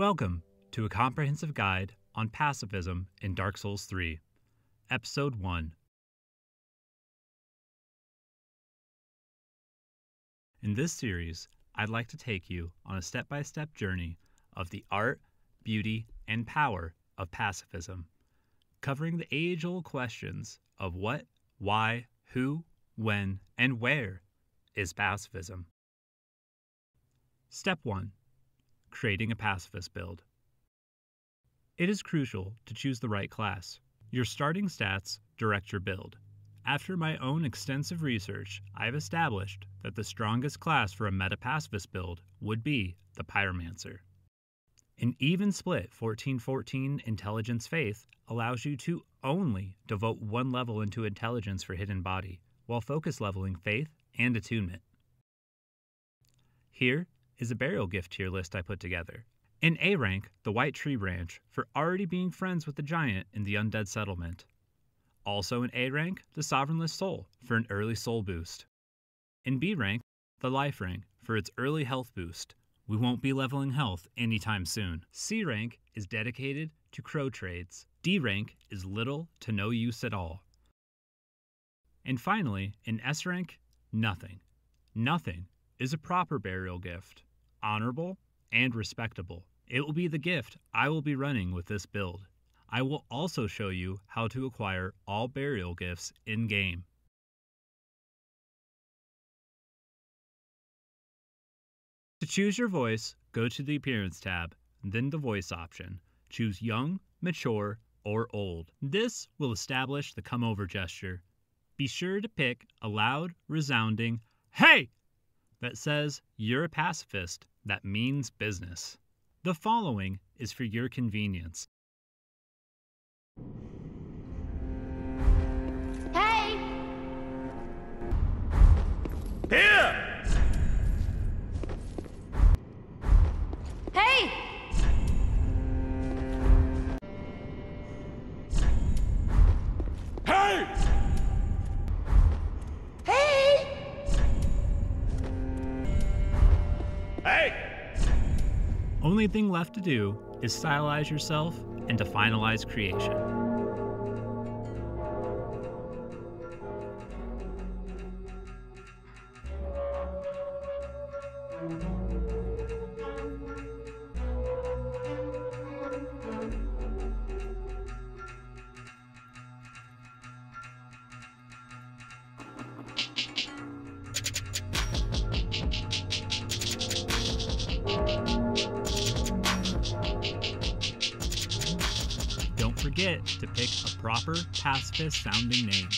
Welcome to a comprehensive guide on pacifism in Dark Souls 3, Episode 1. In this series, I'd like to take you on a step-by-step journey of the art, beauty, and power of pacifism, covering the age-old questions of what, why, who, when, and where is pacifism. Step 1. Creating a pacifist build. It is crucial to choose the right class. Your starting stats direct your build. After my own extensive research, I have established that the strongest class for a meta-pacifist build would be the Pyromancer. An even split 14-14 Intelligence Faith allows you to only devote one level into Intelligence for Hidden Body, while focus leveling Faith and Attunement. Here is a burial gift tier list I put together. In A rank, the White Tree Branch for already being friends with the giant in the Undead Settlement. Also in A rank, the Sovereignless Soul for an early soul boost. In B rank, the Life Ring for its early health boost. We won't be leveling health anytime soon. C rank is dedicated to crow trades. D rank is little to no use at all. And finally, in S rank, nothing. Nothing is a proper burial gift. Honorable and respectable. It will be the gift I will be running with this build. I will also show you how to acquire all burial gifts in-game. To choose your voice, go to the Appearance tab, then the Voice option. Choose Young, Mature, or Old. This will establish the come-over gesture. Be sure to pick a loud, resounding, "Hey!" that says you're a pacifist that means business. The following is for your convenience. Hey! Here! Hey! Hey! Hey! Hey! Only thing left to do is stylize yourself and to finalize creation. Don't forget to pick a proper pacifist sounding name.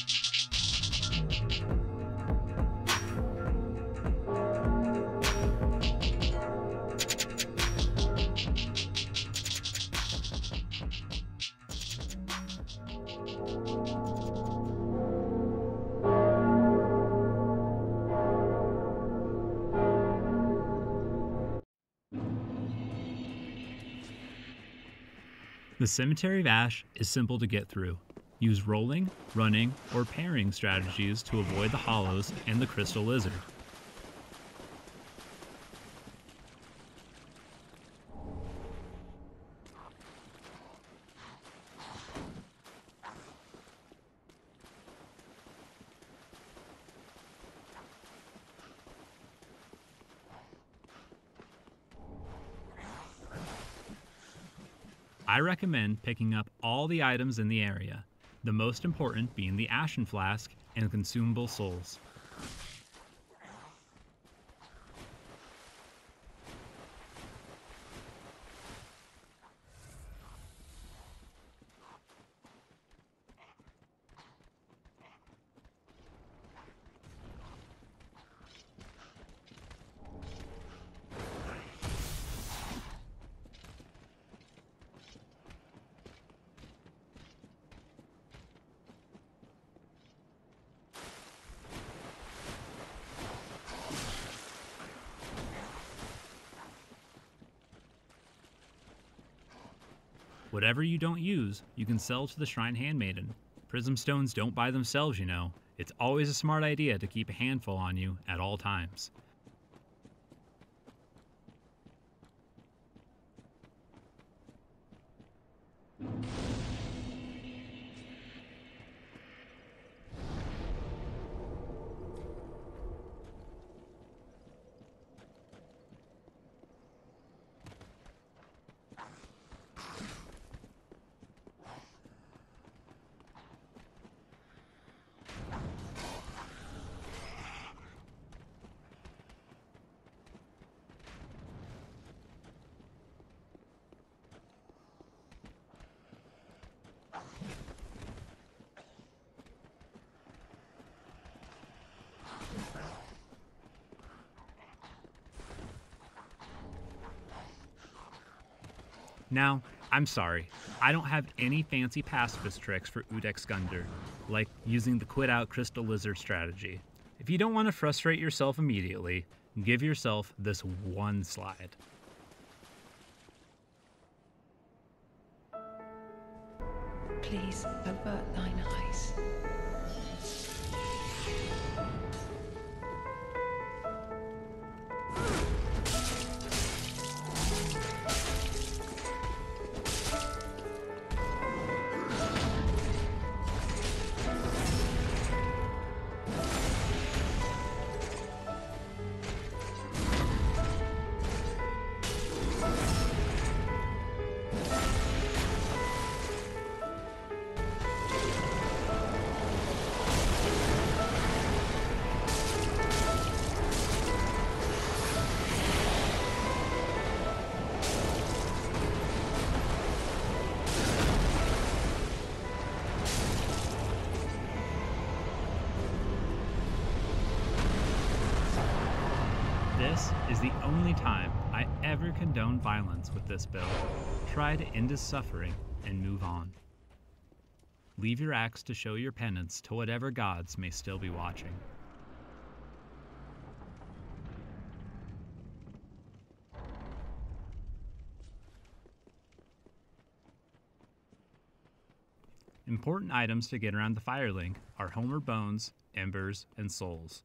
The Cemetery of Ash is simple to get through. Use rolling, running, or parrying strategies to avoid the hollows and the crystal lizard. I recommend picking up all the items in the area, the most important being the Ashen Flask and consumable souls. Whatever you don't use, you can sell to the Shrine Handmaiden. Prism stones don't buy themselves, you know. It's always a smart idea to keep a handful on you at all times. Now, I'm sorry, I don't have any fancy pacifist tricks for Udexgunder, like using the quit out crystal lizard strategy. If you don't want to frustrate yourself immediately, give yourself this one slide. Please avert thine eyes. This is the only time I ever condone violence with this build. Try to end his suffering and move on. Leave your axe to show your penance to whatever gods may still be watching. Important items to get around the Firelink are Homer bones, embers, and souls.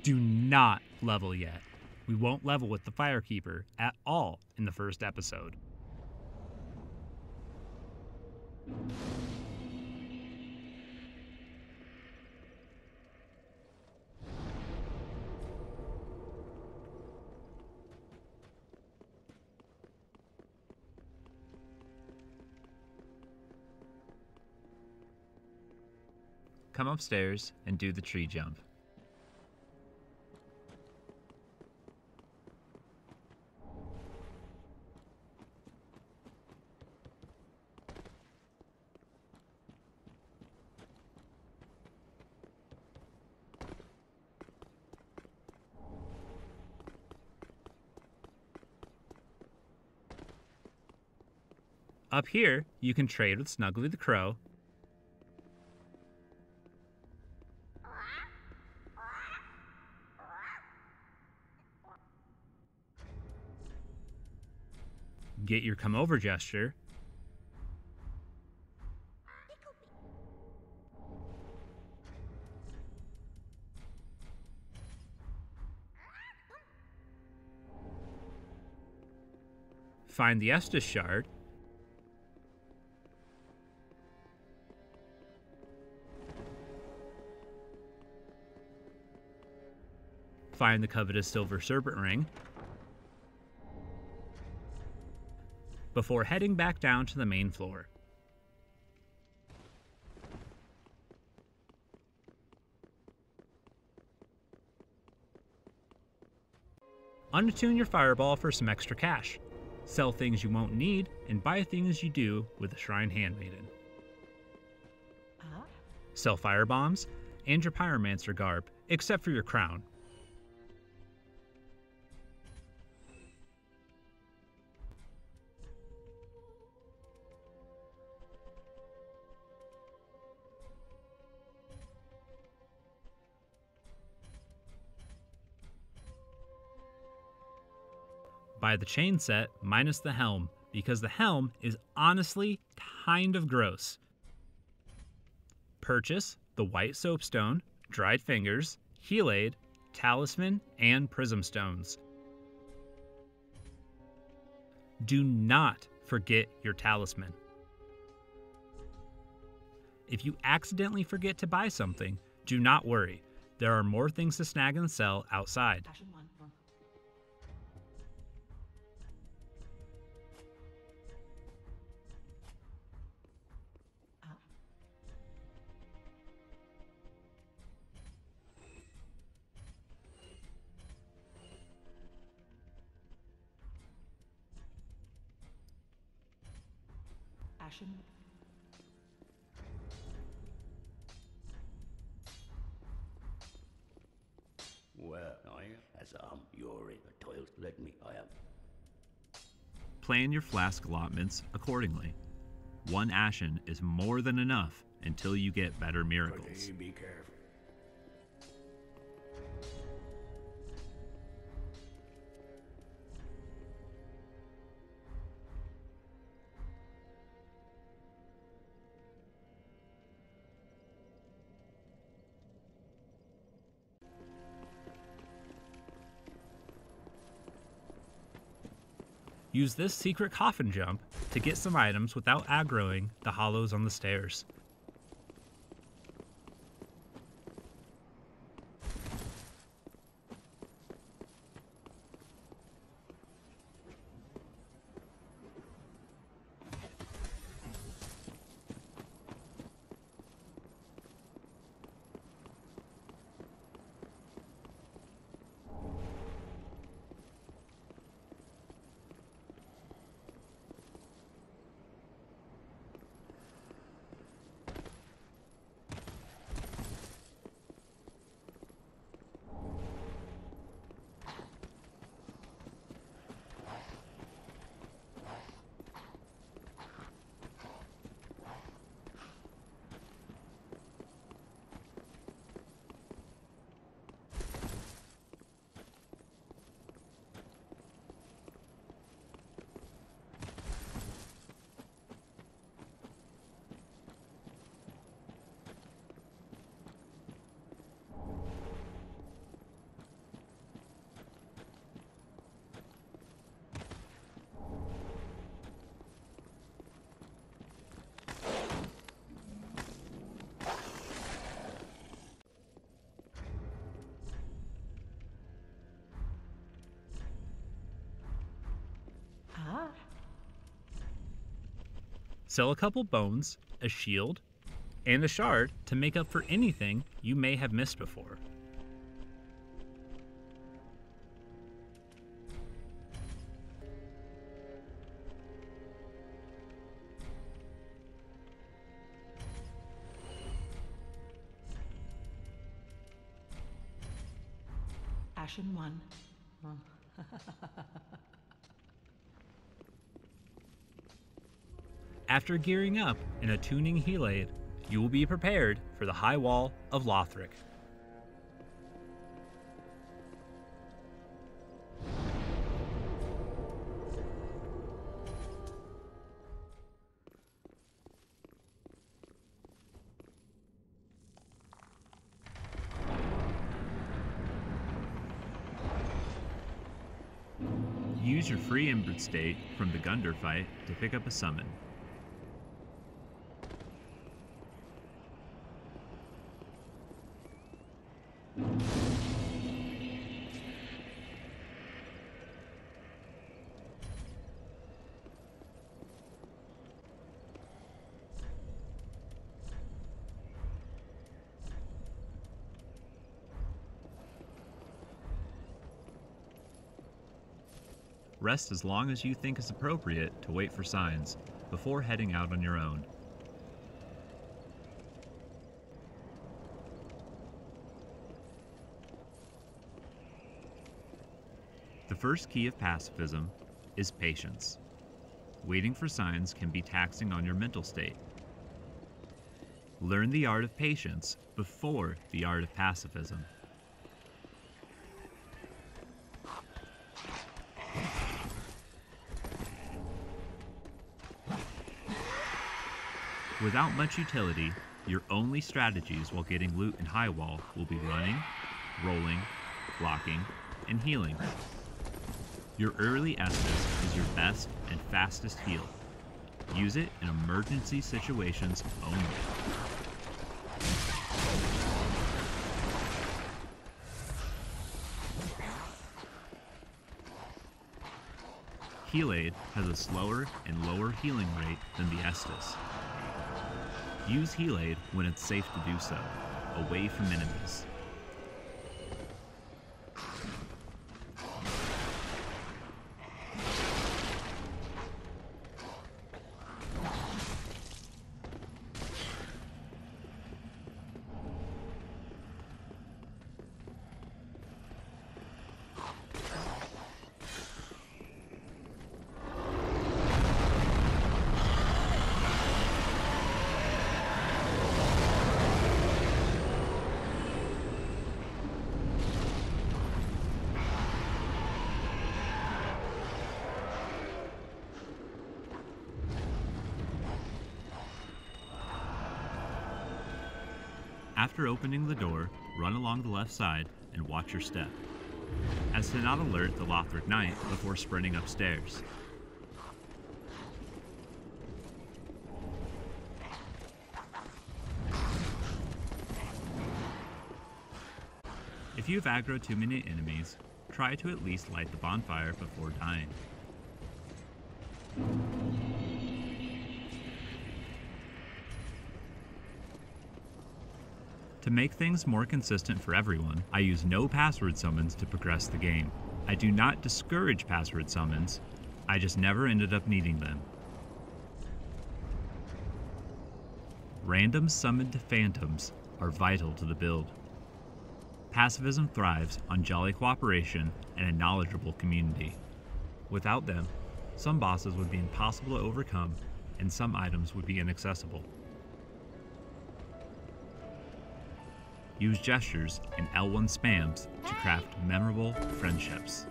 Do not level yet. We won't level with the Firekeeper at all in the first episode. Come upstairs and do the tree jump. Up here, you can trade with Snuggly the Crow, get your come over gesture, find the Estus shard, find the coveted silver serpent ring, before heading back down to the main floor. Unattune your fireball for some extra cash. Sell things you won't need and buy things you do with the Shrine Handmaiden. Sell firebombs and your pyromancer garb, except for your crown. Buy the chain set minus the helm, because the helm is honestly kind of gross. Purchase the white soapstone, dried fingers, heal aid, talisman, and prism stones. Do not forget your talisman. If you accidentally forget to buy something, do not worry. There are more things to snag and sell outside. Ashen. Well, as you're in the toilet, let me, Plan your flask allotments accordingly. 1 ashen is more than enough until you get better miracles. Be careful. Use this secret coffin jump to get some items without aggroing the hollows on the stairs. Sell a couple bones, a shield, and a shard to make up for anything you may have missed before. Ashen 1. After gearing up and attuning heal aid, you will be prepared for the Highwall of Lothric. Use your free Embered state from the Gunder fight to pick up a summon. Rest as long as you think is appropriate to wait for signs before heading out on your own. The first key of pacifism is patience. Waiting for signs can be taxing on your mental state. Learn the art of patience before the art of pacifism. Without much utility, your only strategies while getting loot in Highwall will be running, rolling, blocking, and healing. Your early Estus is your best and fastest heal. Use it in emergency situations only. Heal Aid has a slower and lower healing rate than the Estus. Use Heal Aid when it's safe to do so, away from enemies. After opening the door, run along the left side and watch your step, as to not alert the Lothric Knight before sprinting upstairs. If you've aggroed too many enemies, try to at least light the bonfire before dying. To make things more consistent for everyone, I use no password summons to progress the game. I do not discourage password summons, I just never ended up needing them. Random summoned phantoms are vital to the build. Pacifism thrives on jolly cooperation and a knowledgeable community. Without them, some bosses would be impossible to overcome and some items would be inaccessible. Use gestures and L1 spams to craft memorable friendships.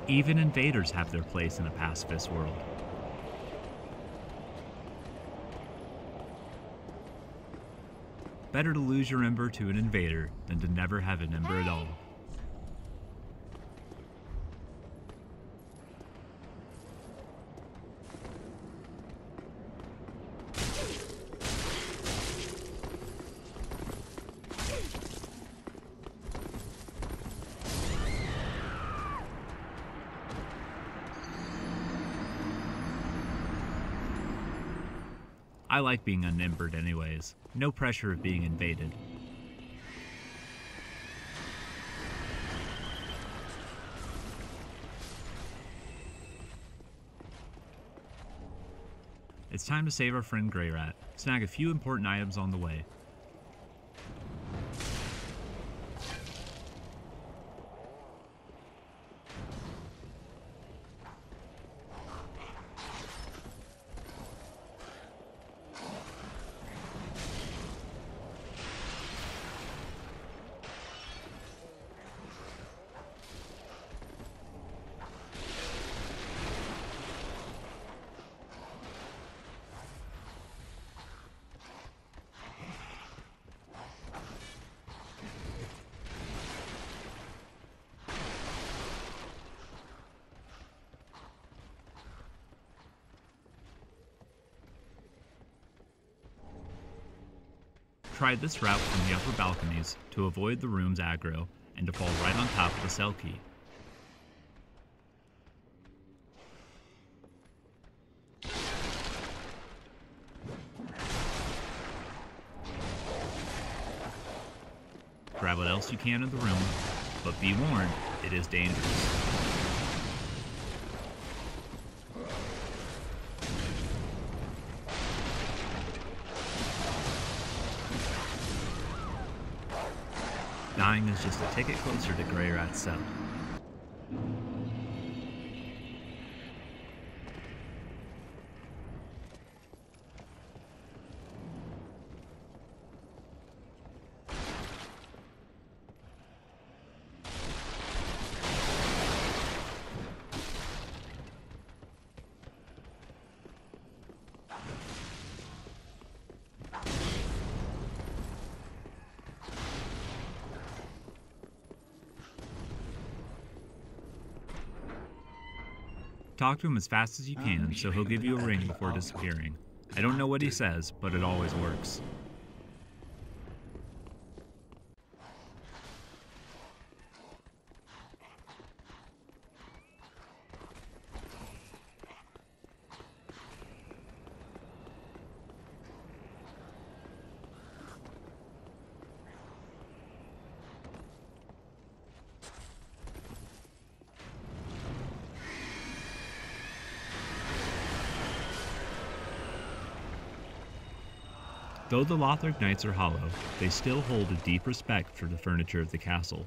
Even invaders have their place in a pacifist world. Better to lose your ember to an invader than to never have an ember at all. I like being unembered anyways. No pressure of being invaded. It's time to save our friend Grey Rat. Snag a few important items on the way. Try this route from the upper balconies to avoid the room's aggro and to fall right on top of the cell key. Grab what else you can in the room, but be warned, it is dangerous. Dying is just a ticket closer to Grey Rat's cell. Talk to him as fast as you can so he'll give you a ring before disappearing. I don't know what he says, but it always works. Though the Lothric Knights are hollow, they still hold a deep respect for the furniture of the castle.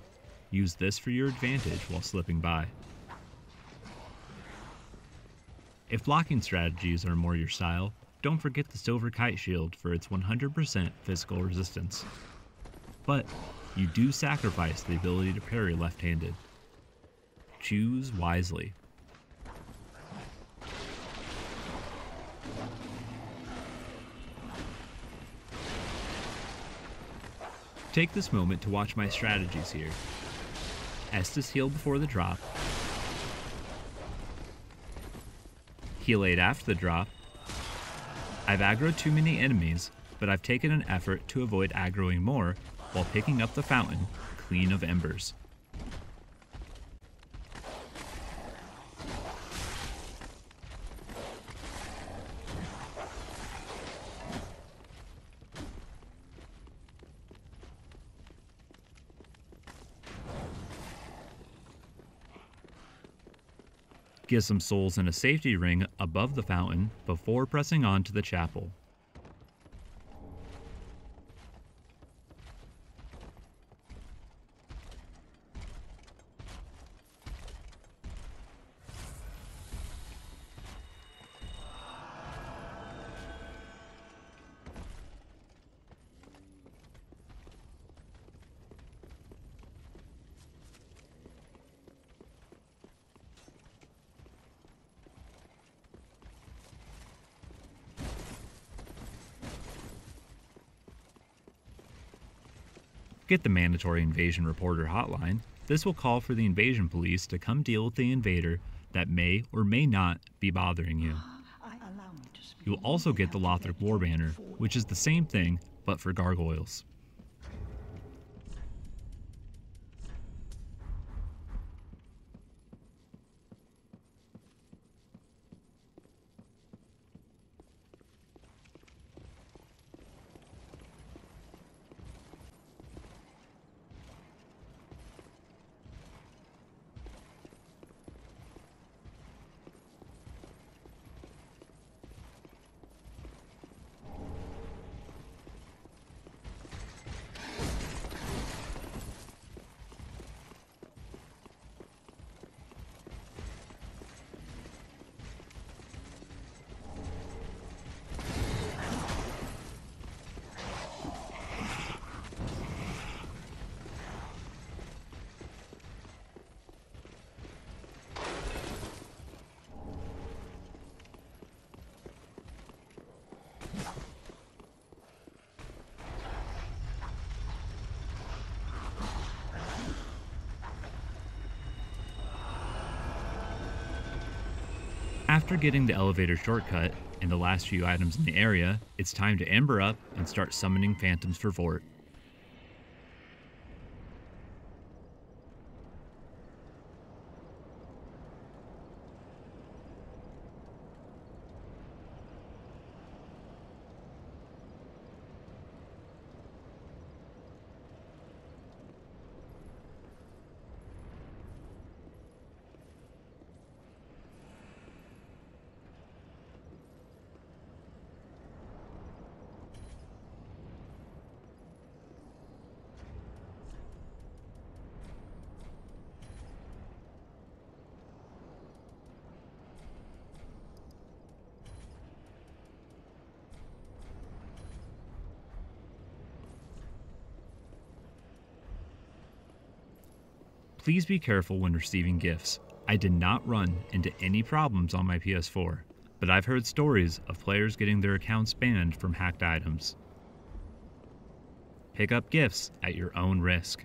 Use this for your advantage while slipping by. If blocking strategies are more your style, don't forget the Silver Kite Shield for its 100% physical resistance. But you do sacrifice the ability to parry left-handed. Choose wisely. Take this moment to watch my strategies here. Estus heal before the drop. Heal 8 after the drop. I've aggroed too many enemies, but I've taken an effort to avoid aggroing more while picking up the fountain, clean of embers. Get some souls in a safety ring above the fountain before pressing on to the chapel. Get the mandatory invasion reporter hotline. This will call for the invasion police to come deal with the invader that may or may not be bothering you. You will also get the Lothric War Banner, which is the same thing, but for gargoyles. After getting the elevator shortcut and the last few items in the area, it's time to ember up and start summoning phantoms for Vort. Please be careful when receiving gifts. I did not run into any problems on my PS4, but I've heard stories of players getting their accounts banned from hacked items. Pick up gifts at your own risk.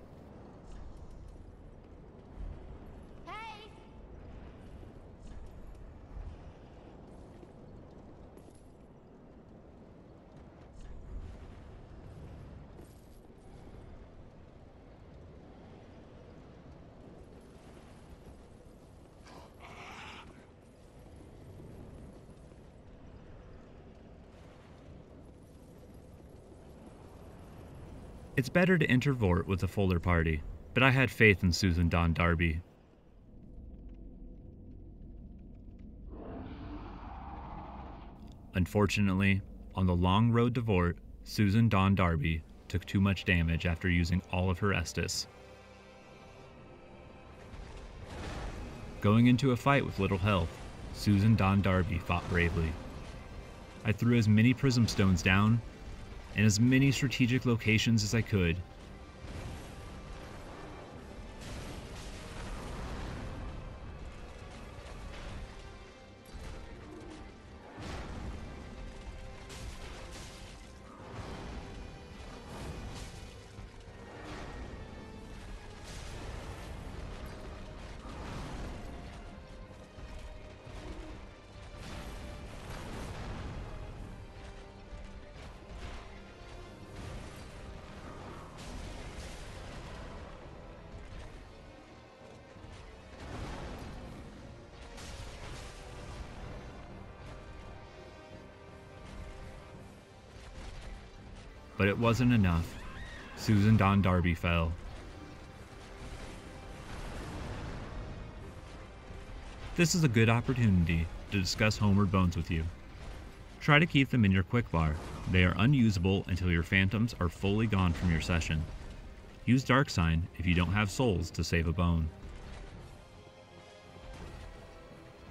It's better to enter Vort with a fuller party, but I had faith in Susan Dawn Darby. Unfortunately, on the long road to Vort, Susan Dawn Darby took too much damage after using all of her Estus. Going into a fight with little health, Susan Dawn Darby fought bravely. I threw as many prism stones down in as many strategic locations as I could. But it wasn't enough. Susan Dawn Darby fell. This is a good opportunity to discuss Homeward Bones with you. Try to keep them in your quick bar. They are unusable until your phantoms are fully gone from your session. Use Dark Sign if you don't have souls to save a bone.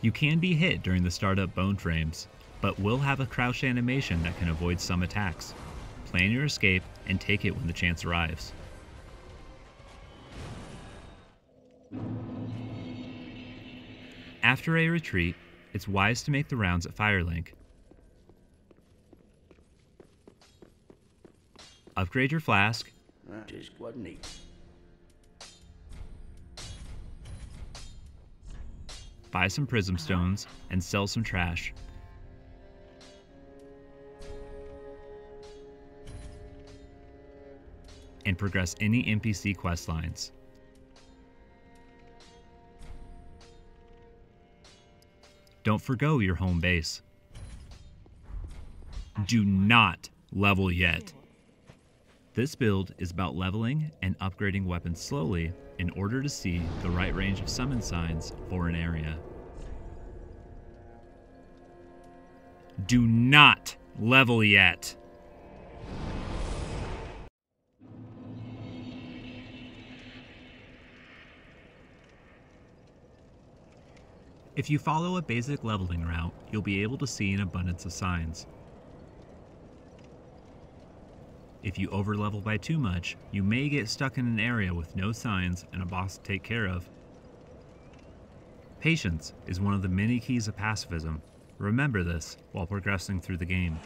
You can be hit during the startup bone frames, but will have a crouch animation that can avoid some attacks. Plan your escape and take it when the chance arrives. After a retreat, it's wise to make the rounds at Firelink. Upgrade your flask. Just quite neat. Buy some prism stones and sell some trash. And progress any NPC quest lines. Don't forgo your home base. Do not level yet. This build is about leveling and upgrading weapons slowly in order to see the right range of summon signs for an area. Do not level yet. If you follow a basic leveling route, you'll be able to see an abundance of signs. If you overlevel by too much, you may get stuck in an area with no signs and a boss to take care of. Patience is one of the many keys of pacifism. Remember this while progressing through the game.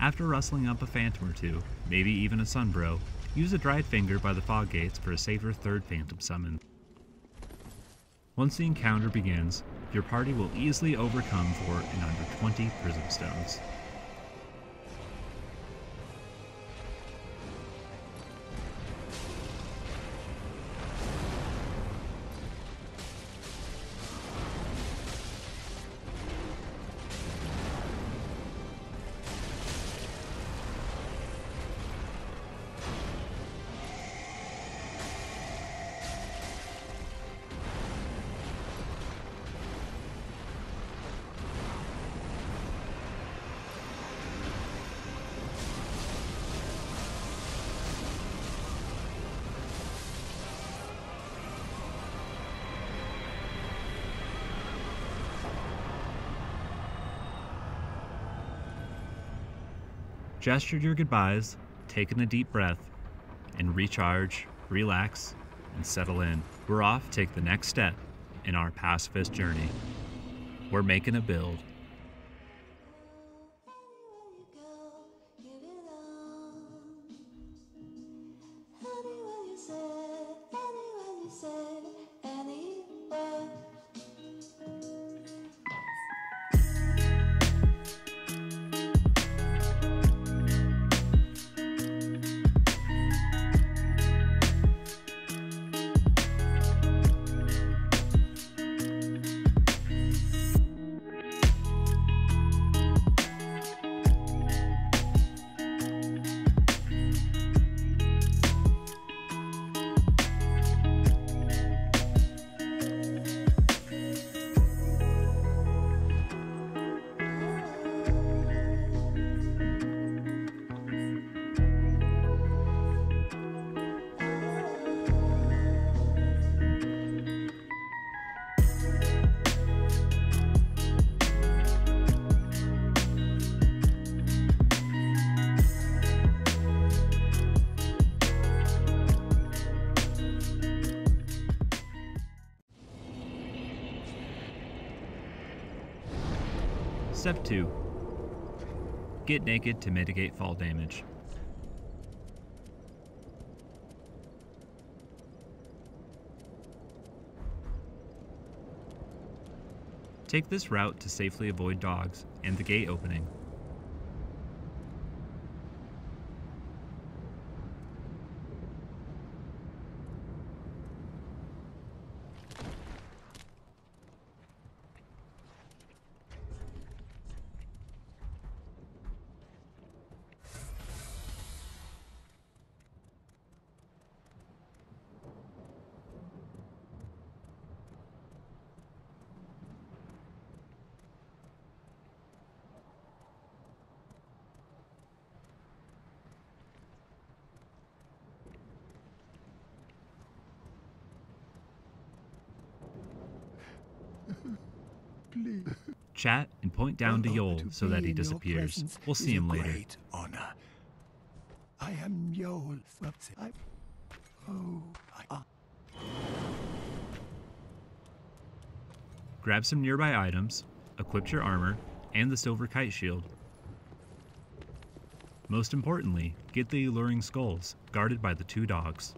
After rustling up a phantom or two, maybe even a sunbro, use a dried finger by the fog gates for a safer third phantom summon. Once the encounter begins, your party will easily overcome Vort in under 20 prism stones. Gesture your goodbyes, take in a deep breath, and recharge, relax, and settle in. We're off to take the next step in our pacifist journey. We're making a build. Step 2. Get naked to mitigate fall damage. Take this route to safely avoid dogs and the gate opening. Please. Chat and point down to Yol so that he disappears. We'll see him later. Great honor. I am Yol. Grab some nearby items, equip your armor, and the silver kite shield. Most importantly, get the alluring skulls, guarded by the 2 dogs.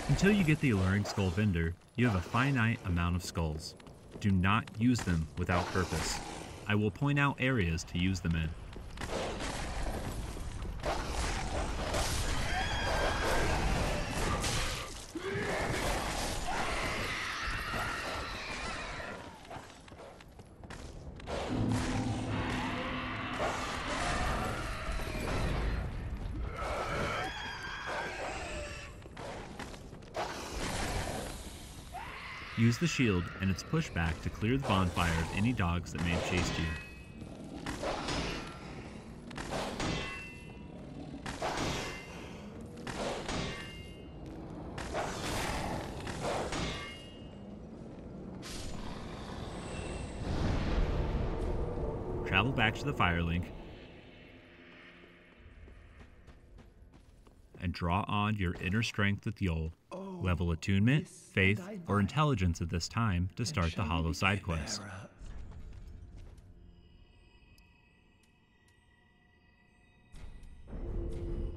Until you get the alluring skull vendor, you have a finite amount of skulls. Do not use them without purpose. I will point out areas to use them in. Use the shield and its pushback to clear the bonfire of any dogs that may have chased you. Travel back to the Firelink and draw on your inner strength with Yol. Level attunement, faith, or intelligence at this time to start the Hollow side quest.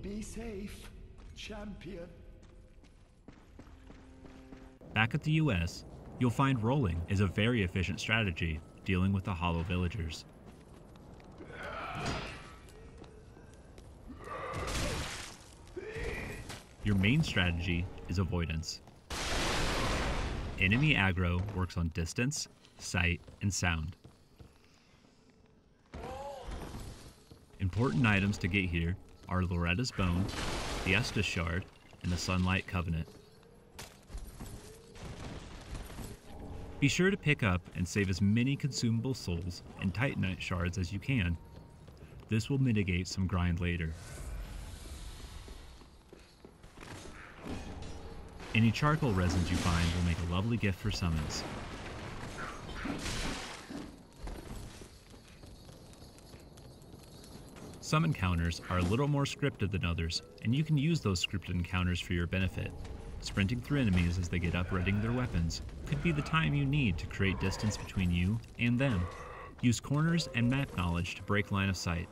Be safe, champion. Back at the US, you'll find rolling is a very efficient strategy dealing with the Hollow villagers. Your main strategy is avoidance. Enemy aggro works on distance, sight, and sound. Important items to get here are Loretta's Bone, the Estus Shard, and the Sunlight Covenant. Be sure to pick up and save as many consumable souls and Titanite shards as you can. This will mitigate some grind later. Any charcoal resins you find will make a lovely gift for summons. Some encounters are a little more scripted than others, and you can use those scripted encounters for your benefit. Sprinting through enemies as they get up readying their weapons could be the time you need to create distance between you and them. Use corners and map knowledge to break line of sight.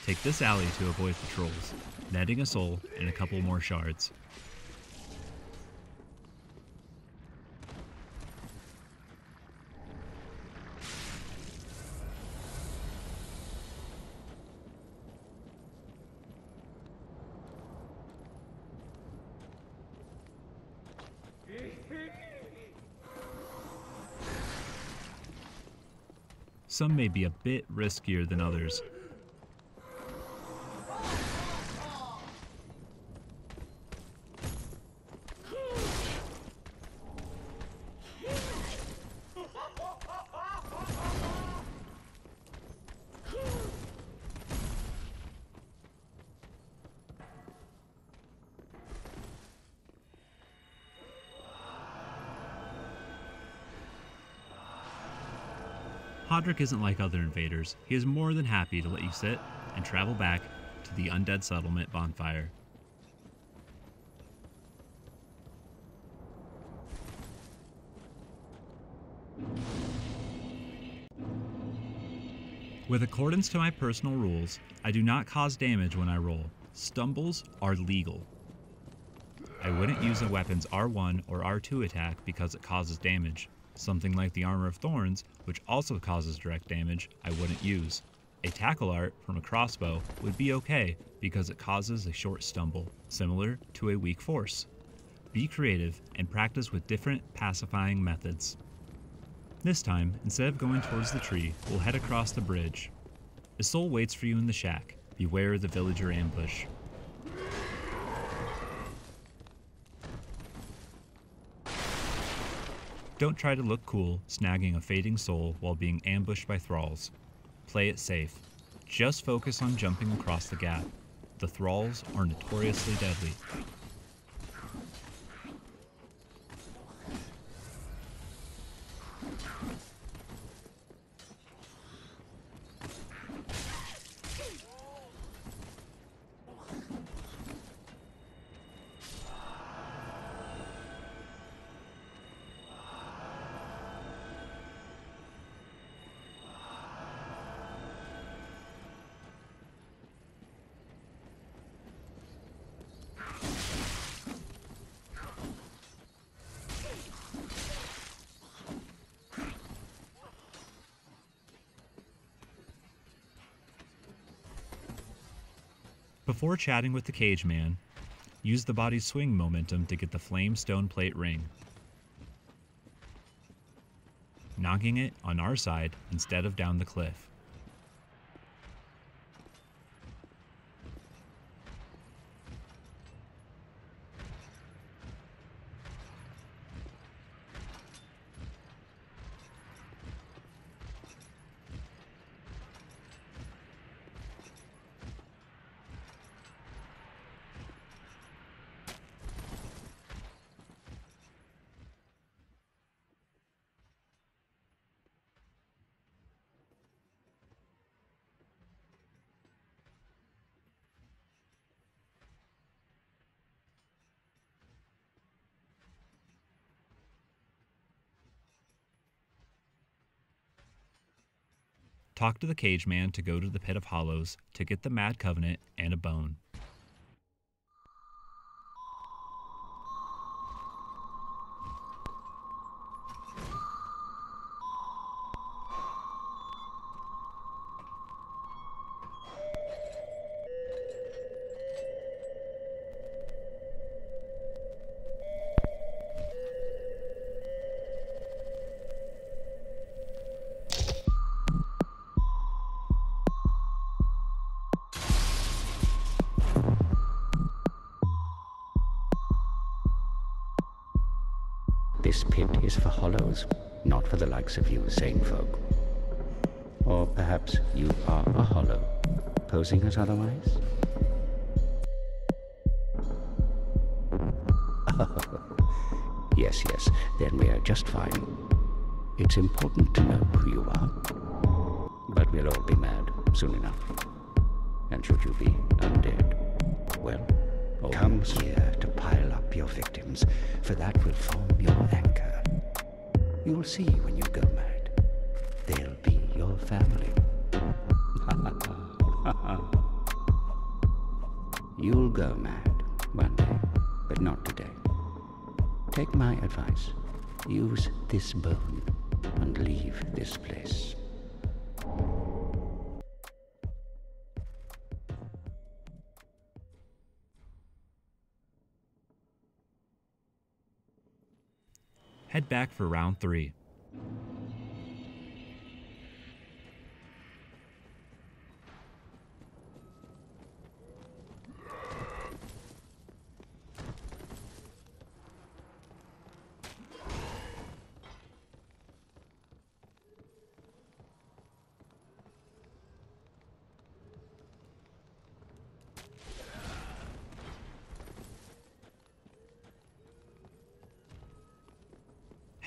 Take this alley to avoid patrols, netting a soul and a couple more shards. Some may be a bit riskier than others. Lothric isn't like other invaders. He is more than happy to let you sit and travel back to the Undead Settlement bonfire. With accordance to my personal rules, I do not cause damage when I roll. Stumbles are legal. I wouldn't use a weapon's R1 or R2 attack because it causes damage. Something like the Armor of Thorns, which also causes direct damage, I wouldn't use. A tackle art from a crossbow would be okay because it causes a short stumble, similar to a weak force. Be creative and practice with different pacifying methods. This time, instead of going towards the tree, we'll head across the bridge. A soul waits for you in the shack. Beware the villager ambush. Don't try to look cool, snagging a fading soul while being ambushed by thralls. Play it safe. Just focus on jumping across the gap. The thralls are notoriously deadly. Before chatting with the cage man, use the body's swing momentum to get the flame stone plate ring, knocking it on our side instead of down the cliff. Talk to the cage man to go to the Pit of Hollows to get the Mad Covenant and a bone. This pit is for hollows, not for the likes of you sane folk. Or perhaps you are a hollow, posing as otherwise? Yes, then we are just fine. It's important to know who you are. But we'll all be mad soon enough. And should you be undead, well, come here to pile up your victims, for that will form your anchor. You'll see when you go mad. They'll be your family. You'll go mad one day, but not today. Take my advice. Use this bone and leave this place. Head back for round 3.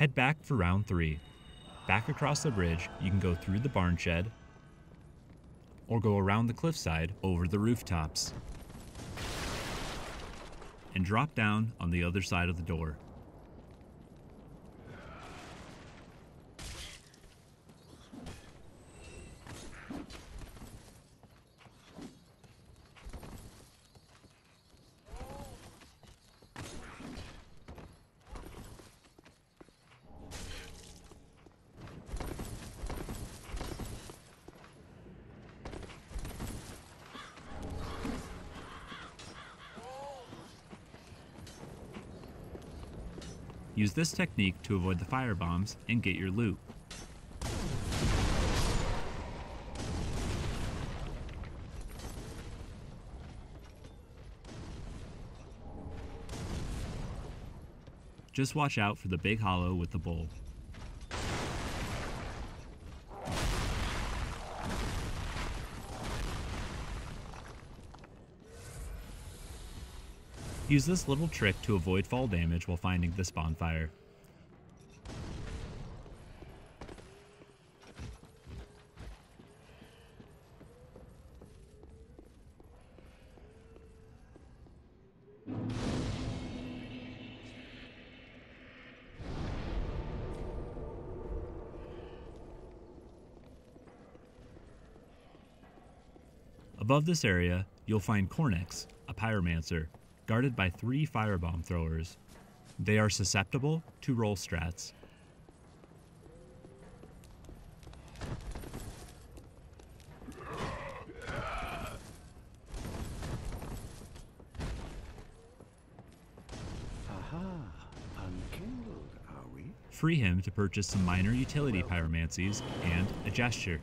Head back for round 3. Back across the bridge, you can go through the barn shed, or go around the cliffside over the rooftops, and drop down on the other side of the door. Use this technique to avoid the firebombs and get your loot. Just watch out for the big hollow with the bowl. Use this little trick to avoid fall damage while finding this bonfire. Above this area, you'll find Cornex, a pyromancer, guarded by 3 firebomb throwers. They are susceptible to roll strats. Aha, unkindled, are we? Free him to purchase some minor utility pyromancies and a gesture.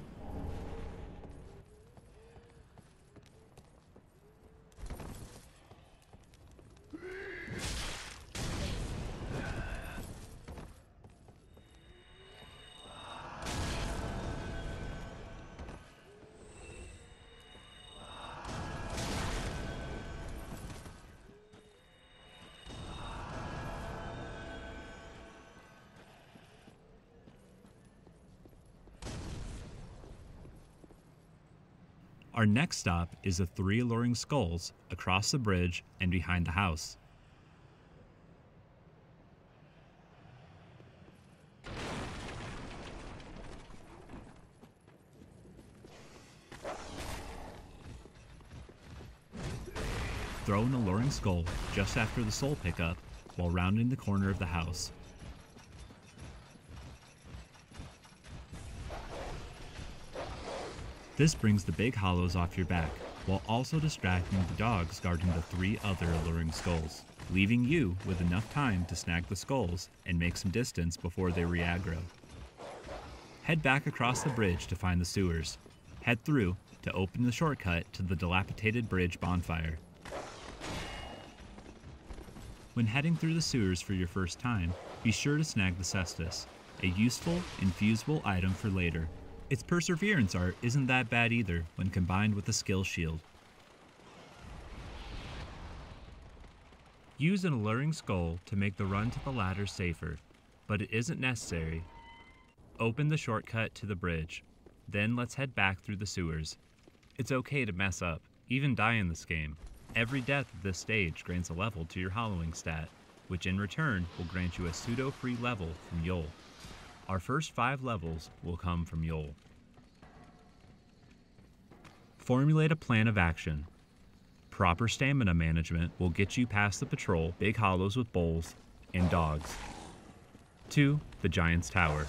Our next stop is the 3 alluring skulls across the bridge and behind the house. Throw an alluring skull just after the soul pickup while rounding the corner of the house. This brings the big hollows off your back, while also distracting the dogs guarding the 3 other alluring skulls, leaving you with enough time to snag the skulls and make some distance before they re-aggro. Head back across the bridge to find the sewers. Head through to open the shortcut to the dilapidated bridge bonfire. When heading through the sewers for your first time, be sure to snag the cestus, a useful, infusible item for later. Its perseverance art isn't that bad either when combined with a skill shield. Use an alluring skull to make the run to the ladder safer, but it isn't necessary. Open the shortcut to the bridge, then let's head back through the sewers. It's okay to mess up, even die in this game. Every death at this stage grants a level to your hollowing stat, which in return will grant you a pseudo-free level from Yol. Our first 5 levels will come from Yol. Formulate a plan of action. Proper stamina management will get you past the patrol, big hollows with bowls, and dogs. 2. The Giant's Tower.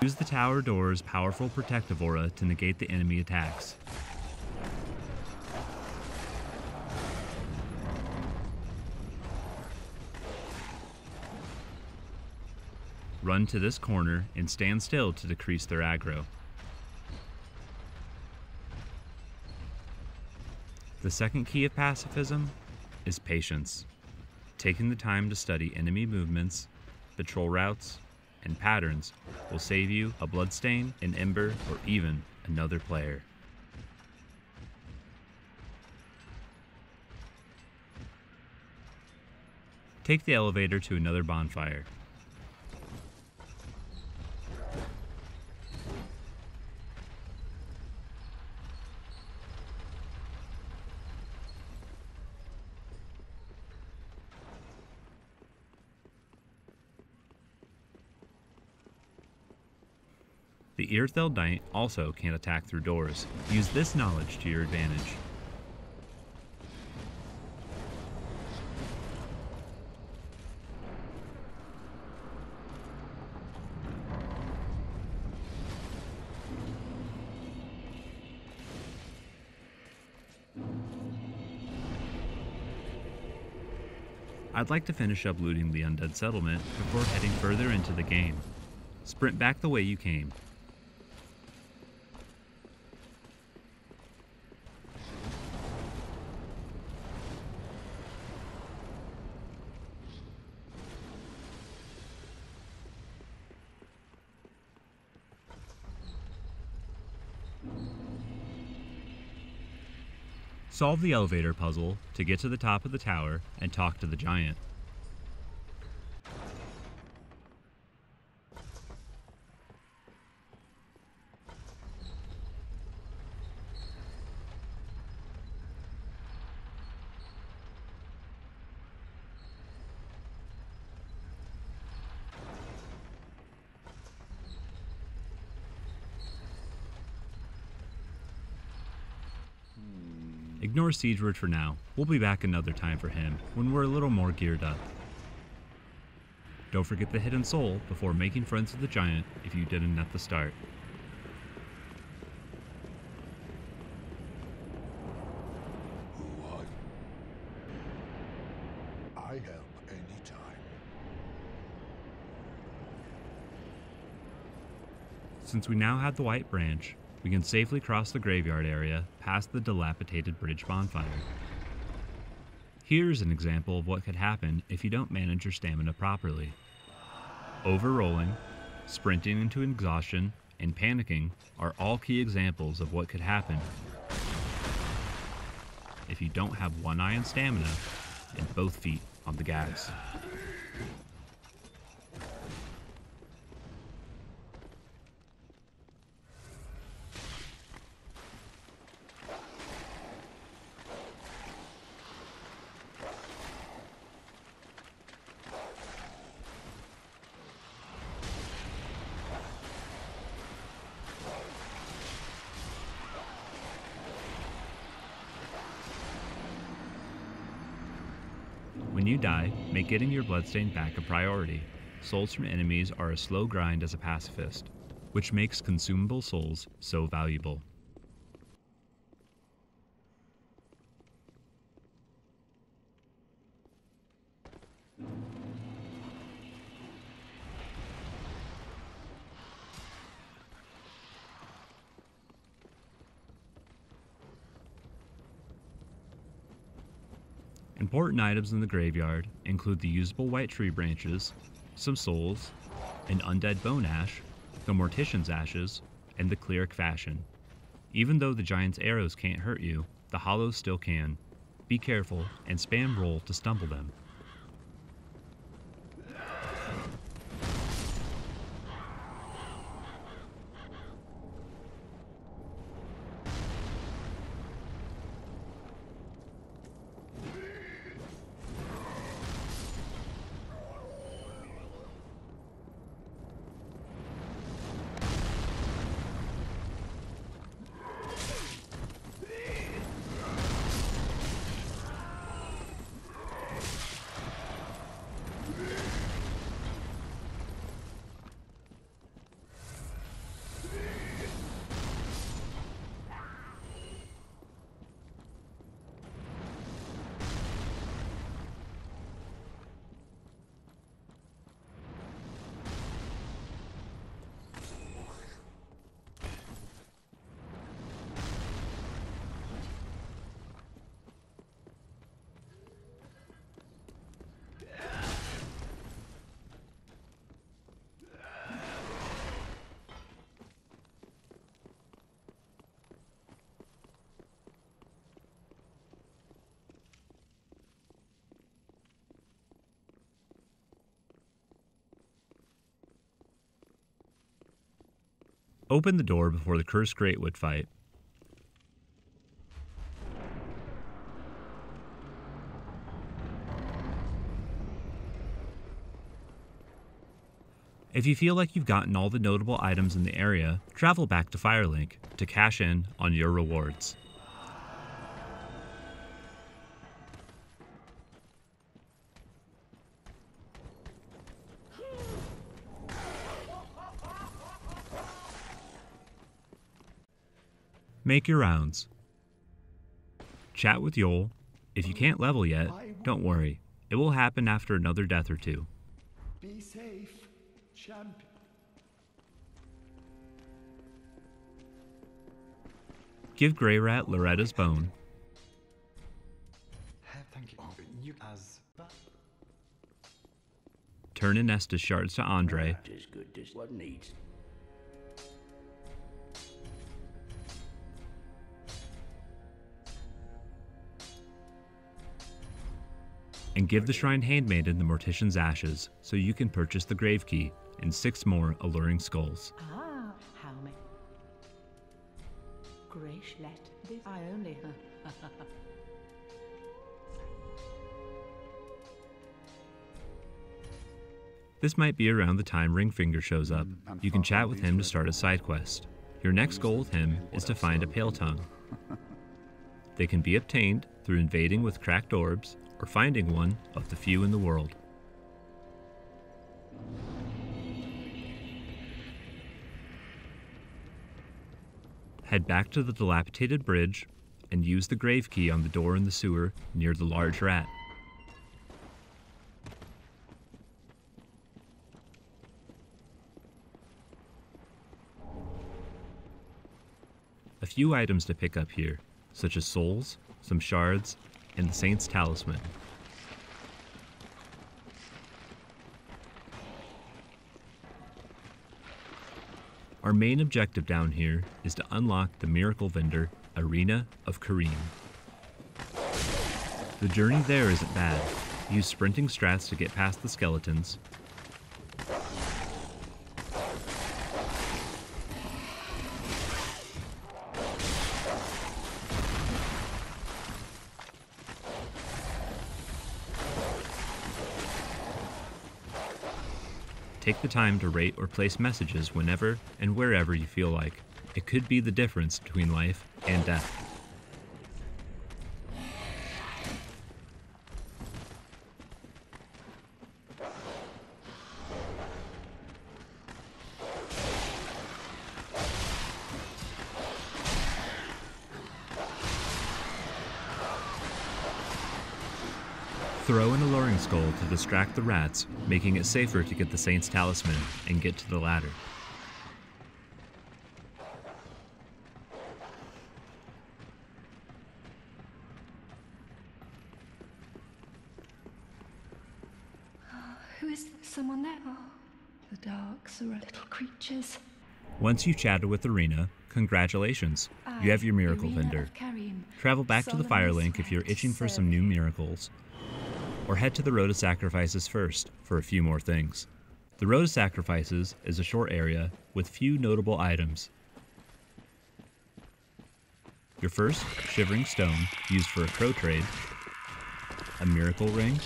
Use the tower door's powerful protective aura to negate the enemy attacks. Run to this corner and stand still to decrease their aggro. The second key of pacifism is patience. Taking the time to study enemy movements, patrol routes, and patterns will save you a bloodstain, an ember, or even another player. Take the elevator to another bonfire. The Eartheld Knight also can't attack through doors. Use this knowledge to your advantage. I'd like to finish up looting the Undead Settlement before heading further into the game. Sprint back the way you came. Solve the elevator puzzle to get to the top of the tower and talk to the giant. Ignore Siegeward for now. We'll be back another time for him when we're a little more geared up. Don't forget the hidden soul before making friends with the giant if you didn't at the start. Who are you? I help anytime. Since we now have the White Branch, we can safely cross the graveyard area past the dilapidated bridge bonfire. Here's an example of what could happen if you don't manage your stamina properly. Overrolling, sprinting into exhaustion, and panicking are all key examples of what could happen if you don't have one eye on stamina and both feet on the gas. When you die, make getting your bloodstain back a priority. Souls from enemies are a slow grind as a pacifist, which makes consumable souls so valuable. Important items in the graveyard include the usable white tree branches, some souls, an undead bone ash, the mortician's ashes, and the cleric fashion. Even though the giant's arrows can't hurt you, the hollows still can. Be careful and spam roll to stumble them. Open the door before the cursed grate would fight. If you feel like you've gotten all the notable items in the area, travel back to Firelink to cash in on your rewards. Make your rounds. Chat with Yol. If you can't level yet, don't worry. It will happen after another death or two. Be safe, champion. Give Grey Rat Loretta's bone. Thank you. You as Turn in Estes shards to Andre. Tis good, tis what needs. And give the Shrine Handmaiden the Mortician's Ashes so you can purchase the Grave Key and 6 more alluring skulls. Ah, how many? Grace let this. I only. This might be around the time Ringfinger shows up. You can chat with him to start a side quest. Your next goal with him is to find a Pale Tongue. They can be obtained through invading with cracked orbs or finding one of the few in the world. Head back to the dilapidated bridge and use the grave key on the door in the sewer near the large rat. A few items to pick up here, such as souls, some shards, and the Saint's Talisman. Our main objective down here is to unlock the Miracle Vendor Arena of Kareem. The journey there isn't bad. Use sprinting strats to get past the skeletons. Take the time to rate or place messages whenever and wherever you feel like. It could be the difference between life and death. Throw an alluring skull to distract the rats, making it safer to get the Saint's Talisman and get to the ladder. Who is someone there? Oh, the darks are little creatures. Once you chatted with Arena, congratulations, you have your Miracle Arena Vendor. of Kareem, Travel back to the solemnly Firelink if you're swear to itching for serve some new you. miracles. Or head to the Road of Sacrifices first for a few more things. The Road of Sacrifices is a short area with few notable items. Your first, Shivering Stone, used for a crow trade, a Miracle Ring,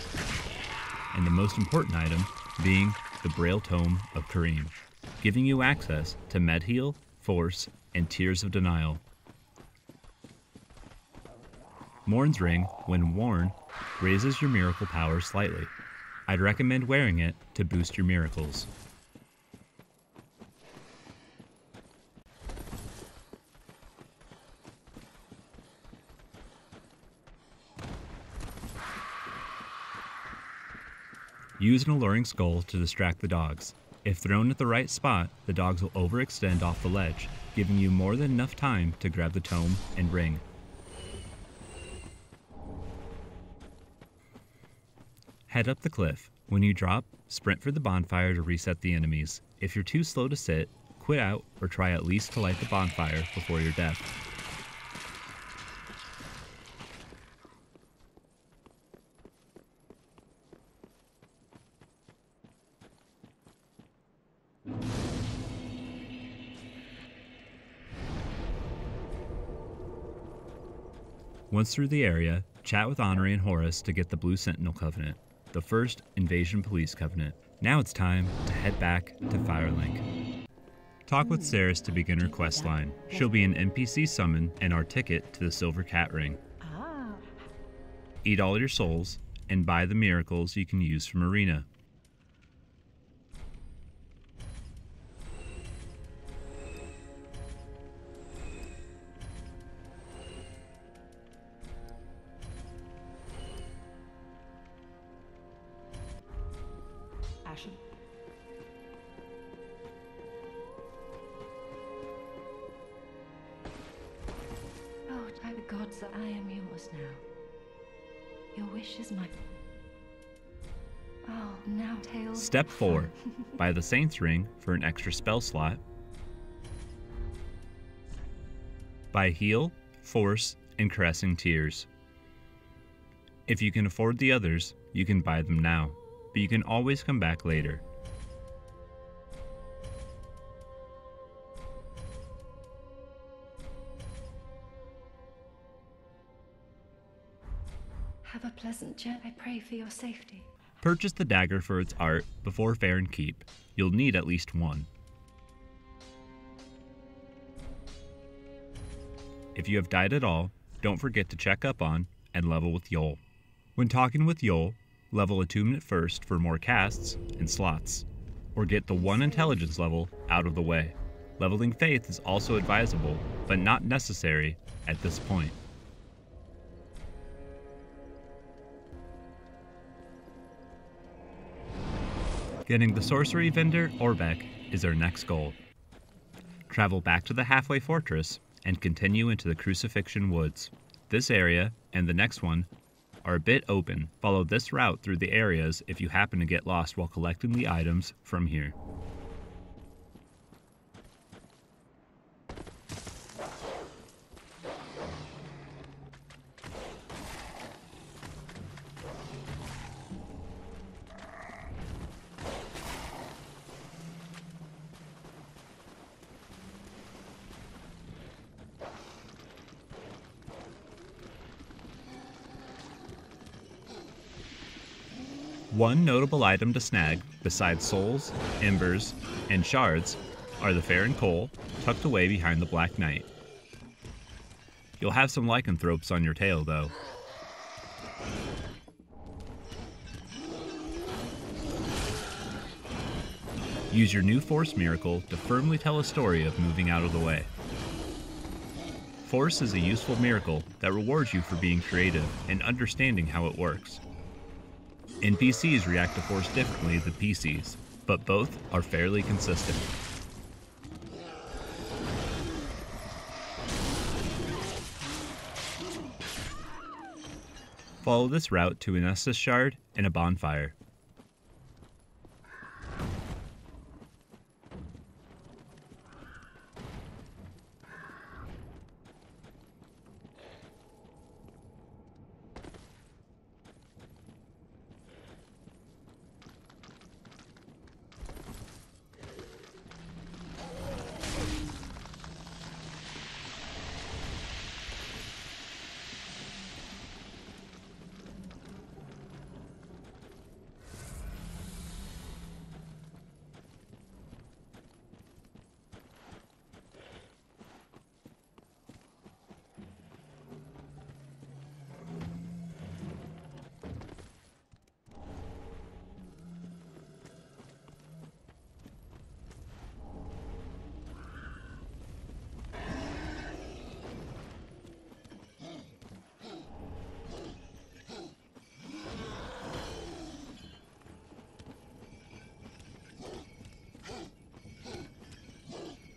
and the most important item being the Braille Tome of Kareem, giving you access to Medheal, Force, and Tears of Denial. Morn's Ring, when worn, raises your miracle power slightly. I'd recommend wearing it to boost your miracles. Use an alluring skull to distract the dogs. If thrown at the right spot, the dogs will overextend off the ledge, giving you more than enough time to grab the tome and ring. Head up the cliff. When you drop, sprint for the bonfire to reset the enemies. If you're too slow to sit, quit out or try at least to light the bonfire before your death. Once through the area, chat with Honoré and Horace to get the Blue Sentinel Covenant, the first Invasion Police Covenant. Now it's time to head back to Firelink. Talk with Ceres to begin her questline. She'll be an NPC summon and our ticket to the Silver Cat Ring. Eat all your souls, and buy the miracles you can use from Arena. Ashen. Oh, by the gods that I am yours now. Your wish is my... Oh, now Tails... Step 4. Buy the Saint's Ring for an extra spell slot. Buy Heal, Force, and Caressing Tears. If you can afford the others, you can buy them now, but you can always come back later. Have a pleasant journey. I pray for your safety. Purchase the dagger for its art before Farron Keep. You'll need at least one. If you have died at all, don't forget to check up on and level with Yol. When talking with Yol, level Attunement first for more casts and slots, or get the 1 intelligence level out of the way. Leveling Faith is also advisable, but not necessary at this point. Getting the sorcery vendor, Orbeck, is our next goal. Travel back to the halfway fortress and continue into the Crucifixion woods. This area, and the next one, are a bit open. Follow this route through the areas if you happen to get lost while collecting the items from here. One notable item to snag, besides souls, embers, and shards, are the Farron coal tucked away behind the Black Knight. You'll have some lycanthropes on your tail, though. Use your new Force miracle to firmly tell a story of moving out of the way. Force is a useful miracle that rewards you for being creative and understanding how it works. NPCs react to Force differently than PCs, but both are fairly consistent. Follow this route to an Estus Shard and a bonfire.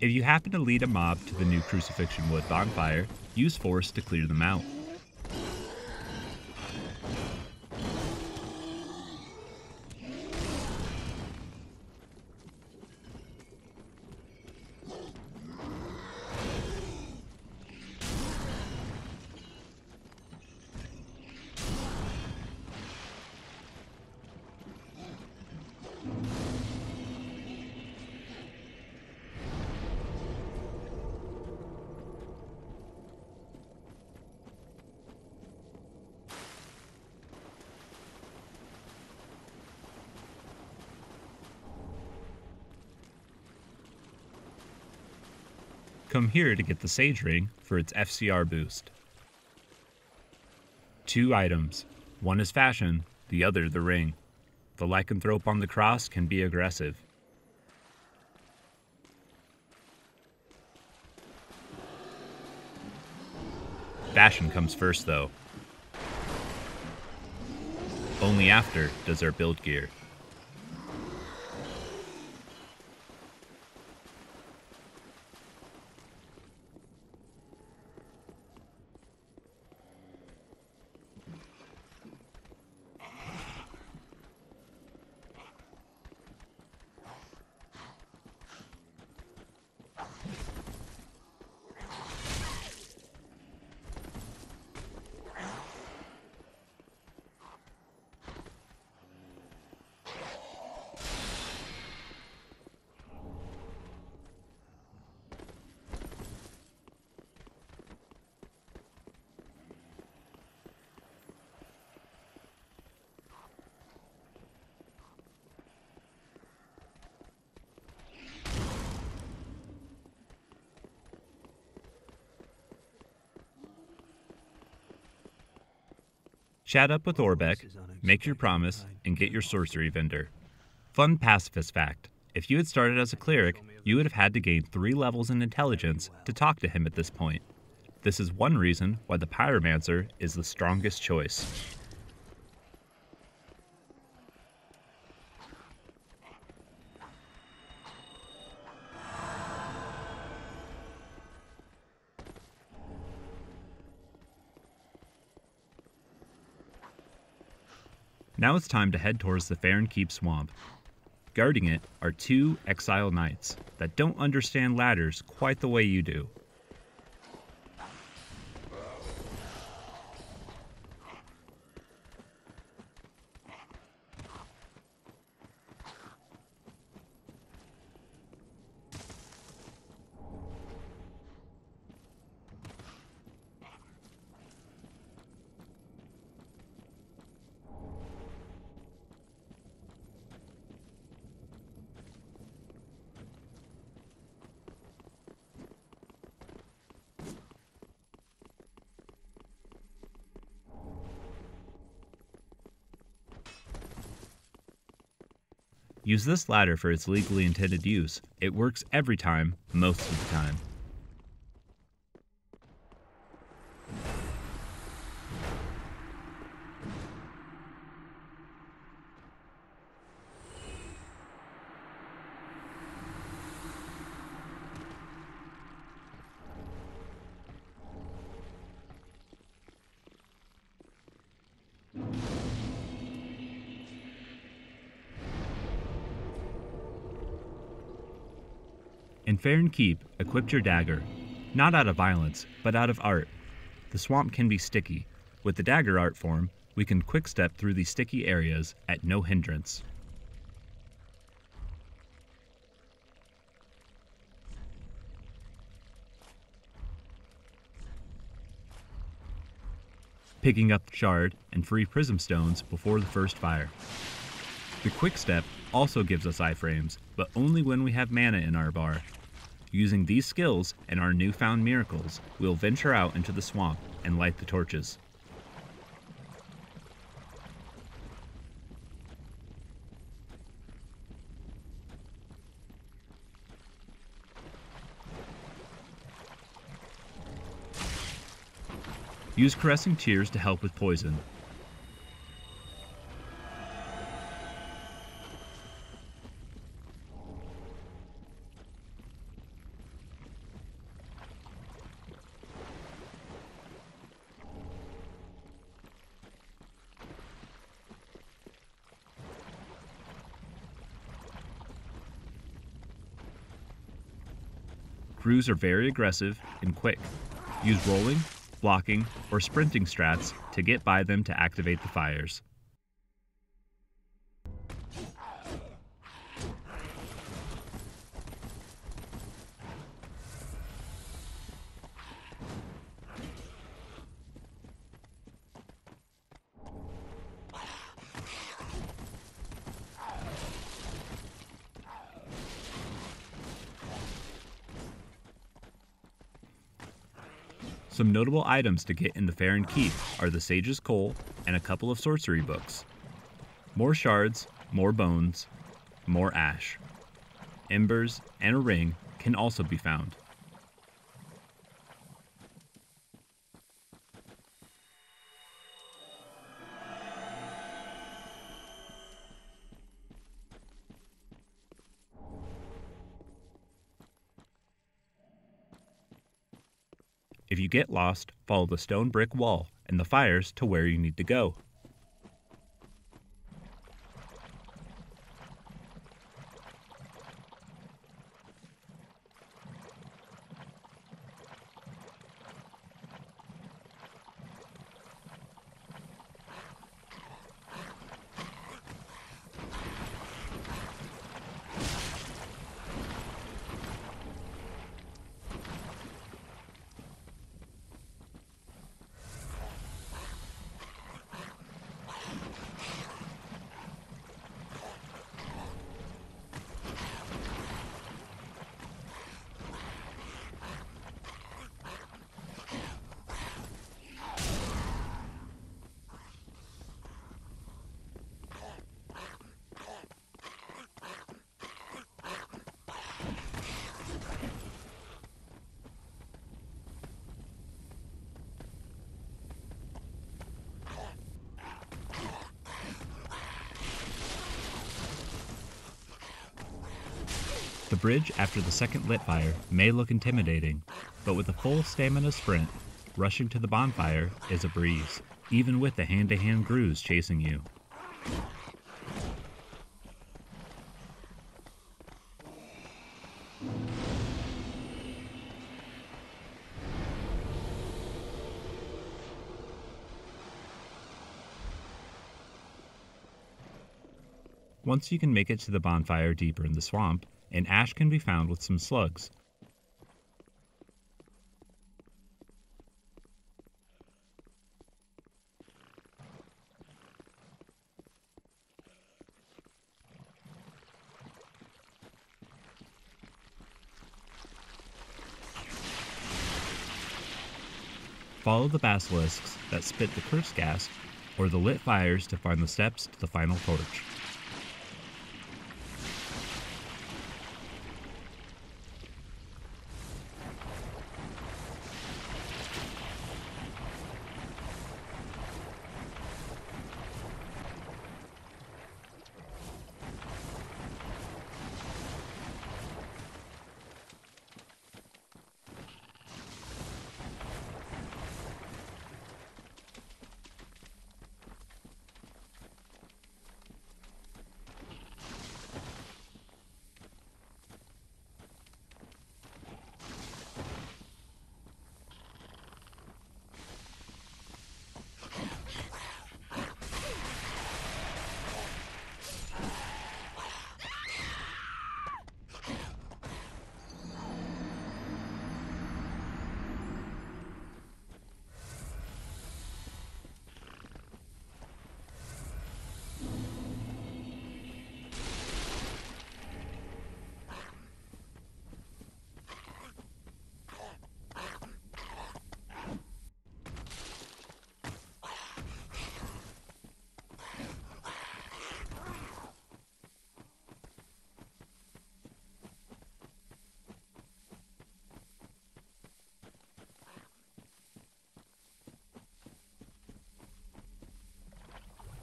If you happen to lead a mob to the new Crucifixion Wood bonfire, use Force to clear them out. come here to get the Sage Ring for its FCR boost. 2 items. One is fashion, the other the ring. The lycanthrope on the cross can be aggressive. Fashion comes first though. Only after does our build gear. Chat up with Orbeck, make your promise, and get your sorcery vendor. Fun pacifist fact. If you had started as a cleric, you would have had to gain 3 levels in intelligence to talk to him at this point. This is one reason why the pyromancer is the strongest choice. Now it's time to head towards the Farron Keep Swamp. Guarding it are 2 exile knights that don't understand ladders quite the way you do. Use this ladder for its legally intended use. It works every time, most of the time. In Farron Keep, equip your dagger, not out of violence, but out of art. The swamp can be sticky. With the dagger art form, we can quick step through these sticky areas at no hindrance. Picking up the shard and free prism stones before the first fire. The quick step also gives us iframes, but only when we have mana in our bar. Using these skills and our newfound miracles, we'll venture out into the swamp and light the torches. Use Caressing Tears to help with poison. Crews are very aggressive and quick. Use rolling, blocking, or sprinting strats to get by them to activate the fires. Some notable items to get in the Farron Keep are the Sage's Coal and a couple of sorcery books. More shards, more bones, more ash. Embers and a ring can also be found. If you get lost, follow the stone brick wall and the fires to where you need to go. The bridge after the second lit fire may look intimidating, but with a full stamina sprint, rushing to the bonfire is a breeze, even with the hand-to-hand grooves chasing you. Once you can make it to the bonfire deeper in the swamp, an ash can be found with some slugs. Follow the basilisks that spit the curse gas, or the lit fires to find the steps to the final torch.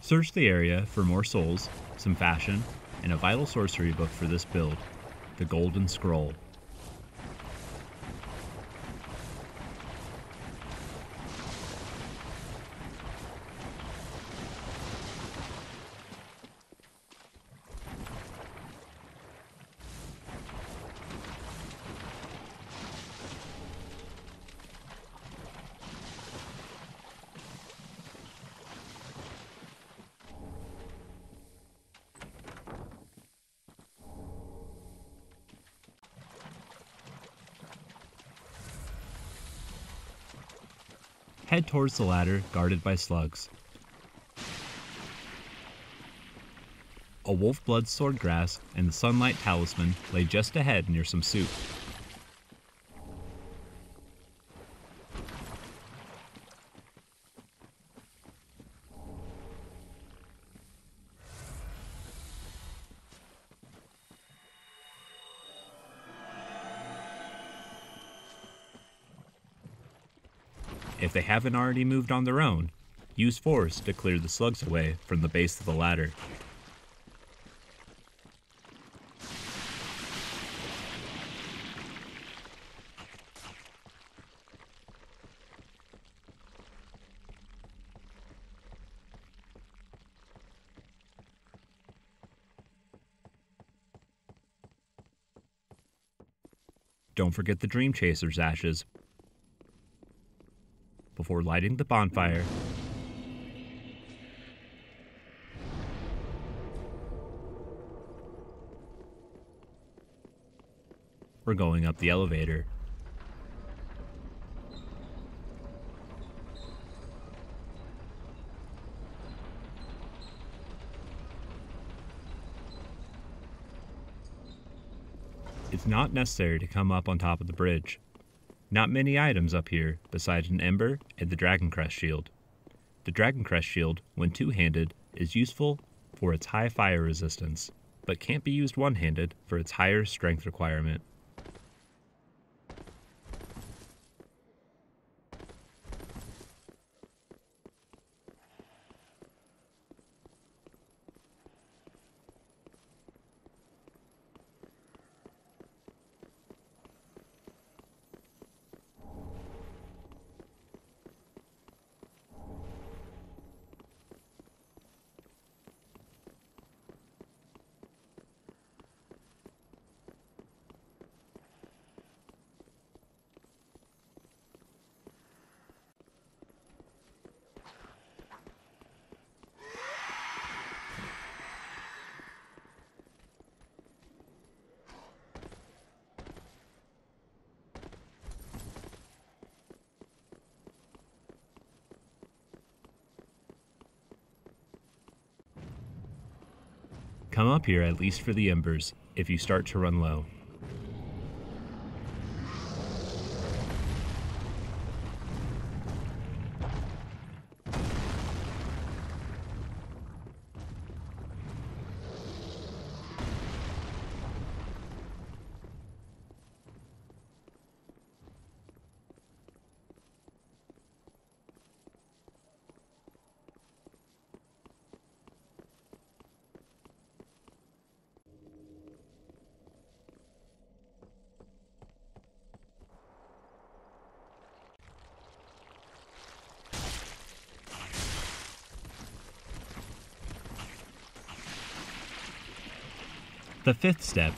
Search the area for more souls, some fashion, and a vital sorcery book for this build, the Golden Scroll. Head towards the ladder guarded by slugs. A wolf-blood swordgrass and the sunlight talisman lay just ahead near some soup. If they haven't already moved on their own, use force to clear the slugs away from the base of the ladder. Don't forget the Dream Chaser's ashes. Before lighting the bonfire, we're going up the elevator. It's not necessary to come up on top of the bridge. Not many items up here besides an ember and the Dragon Crest shield. The Dragon Crest shield, when two-handed, is useful for its high fire resistance, but can't be used one-handed for its higher strength requirement. Come up here at least for the embers, if you start to run low. The fifth step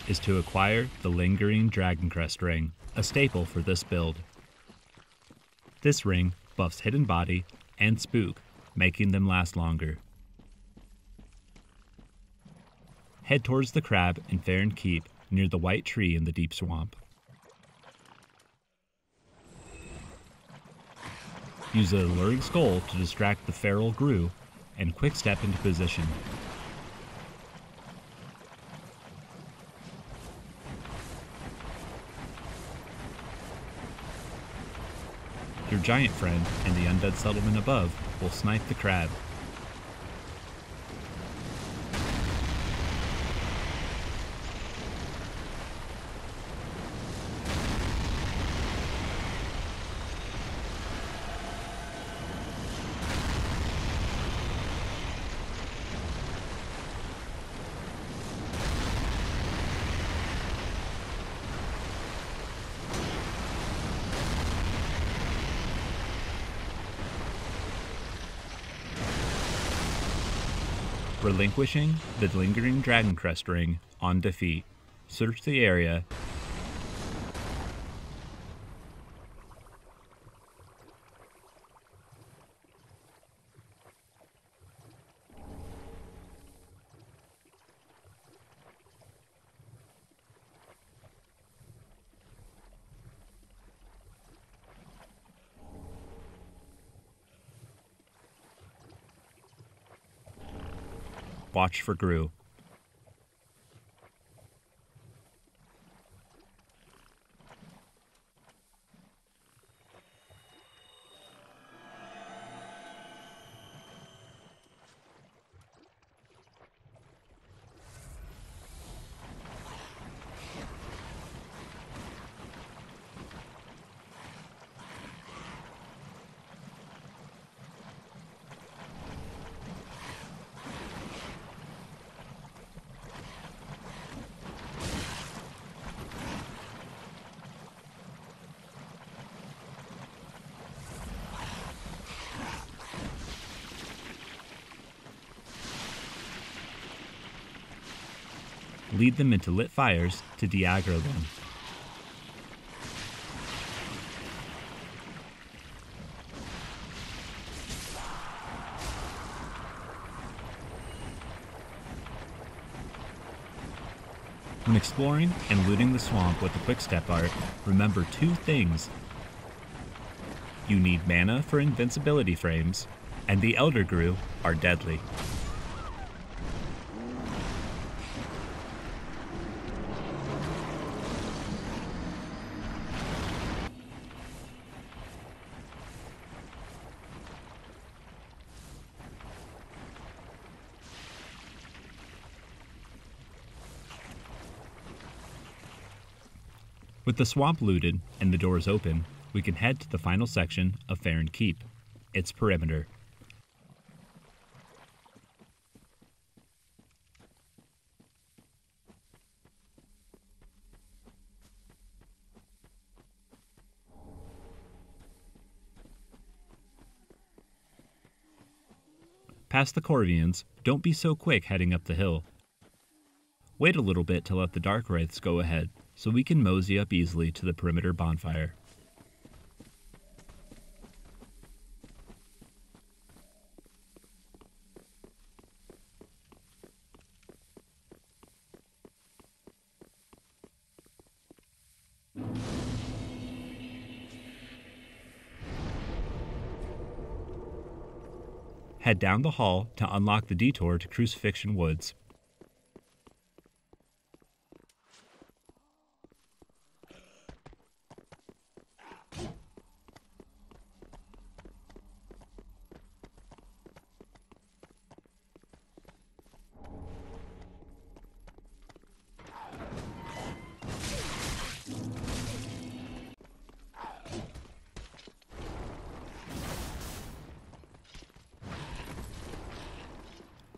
is to acquire the Lingering Dragon Crest Ring, a staple for this build. This ring buffs Hidden Body and Spook, making them last longer. Head towards the crab in Farron Keep near the white tree in the deep swamp. Use the alluring skull to distract the feral Gru and quick step into position. Your giant friend and the Undead Settlement above will snipe the crab. Relinquishing the Lingering Dragon Crest Ring on defeat. Search the area. Watch for Gru. lead them into lit fires to de-aggro them. When exploring and looting the swamp with the quick-step art, remember two things. You need mana for invincibility frames, and the Elder Grew are deadly. With the swamp looted and the doors open, we can head to the final section of Farron Keep, its perimeter. Past the Corvians, don't be so quick heading up the hill. Wait a little bit to let the Dark Wraiths go ahead, so we can mosey up easily to the perimeter bonfire. Head down the hall to unlock the detour to Crucifixion Woods.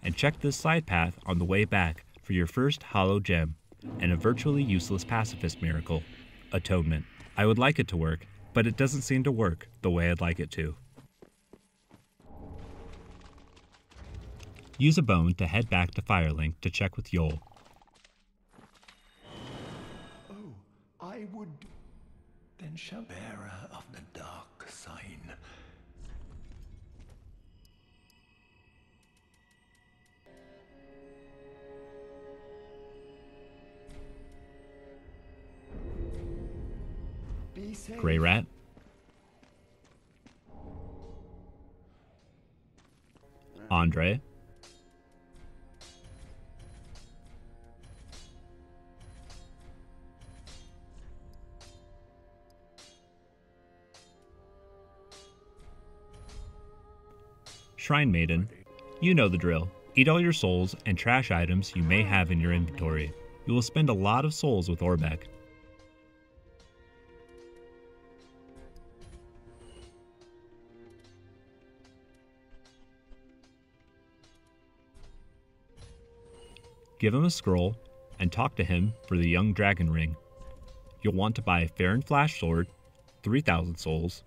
And check this side path on the way back for your first hollow gem and a virtually useless pacifist miracle, Atonement. I would like it to work, but it doesn't seem to work the way I'd like it to. Use a bone to head back to Firelink to check with Yol. Oh, I would then shall bearer of the dark sign. Be safe. Grey Rat. Andre. Shrine Maiden. You know the drill. Eat all your souls and trash items you may have in your inventory. You will spend a lot of souls with Orbeck. Give him a scroll, and talk to him for the Young Dragon Ring. You'll want to buy Farron Flash Sword, 3,000 souls,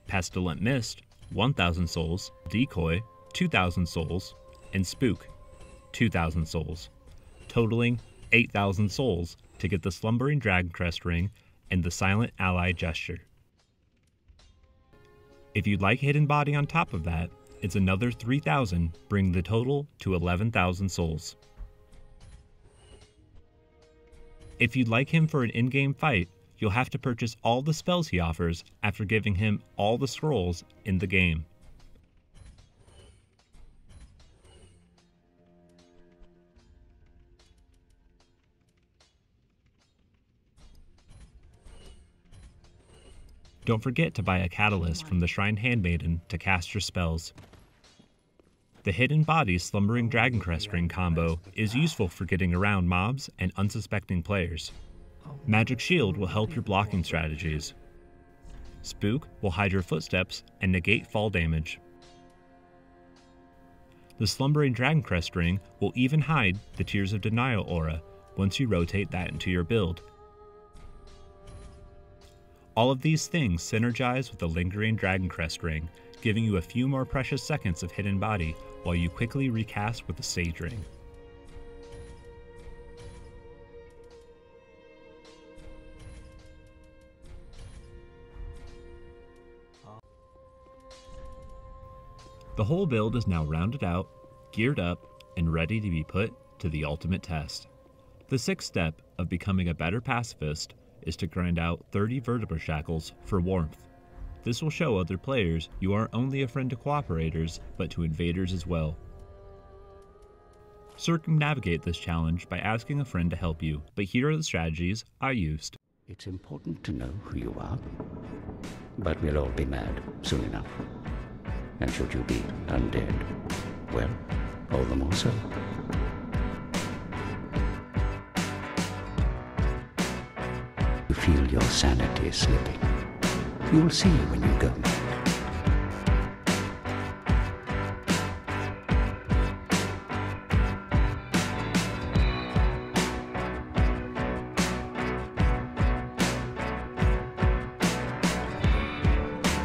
Pestilent Mist, 1,000 souls, Decoy, 2,000 souls, and Spook, 2,000 souls, totaling 8,000 souls to get the Slumbering Dragon Crest Ring and the Silent Ally Gesture. If you'd like Hidden Body on top of that, it's another 3,000, bringing the total to 11,000 souls. If you'd like him for an in-game fight, you'll have to purchase all the spells he offers after giving him all the scrolls in the game. Don't forget to buy a catalyst from the Shrine Handmaiden to cast your spells. The Hidden Body Slumbering Dragon Crest Ring combo is useful for getting around mobs and unsuspecting players. Magic Shield will help your blocking strategies. Spook will hide your footsteps and negate fall damage. The Slumbering Dragon Crest Ring will even hide the Tears of Denial aura once you rotate that into your build. All of these things synergize with the Lingering Dragon Crest Ring, giving you a few more precious seconds of Hidden Body while you quickly recast with the Sage Ring. The whole build is now rounded out, geared up, and ready to be put to the ultimate test. The sixth step of becoming a better pacifist is to grind out 30 vertebra shackles for warmth. This will show other players you aren't only a friend to cooperators, but to invaders as well. Circumnavigate this challenge by asking a friend to help you, but here are the strategies I used. It's important to know who you are, but we'll all be mad soon enough. And should you be undead, well, all the more so. You feel your sanity slipping. You'll see when you go mad.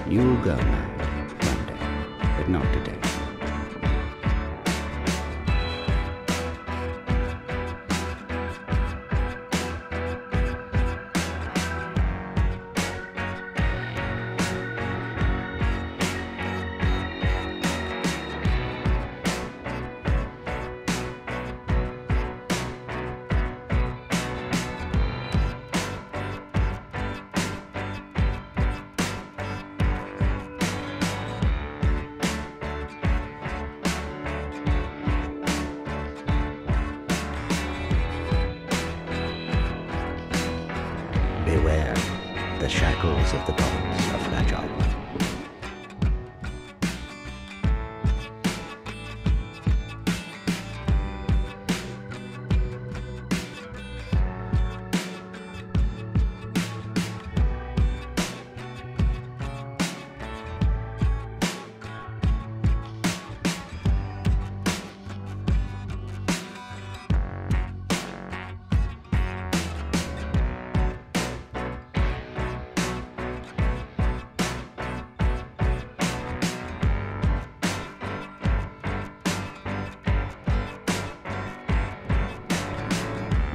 You'll go mad one day, but not today. Beware, the shackles of the gods are fragile.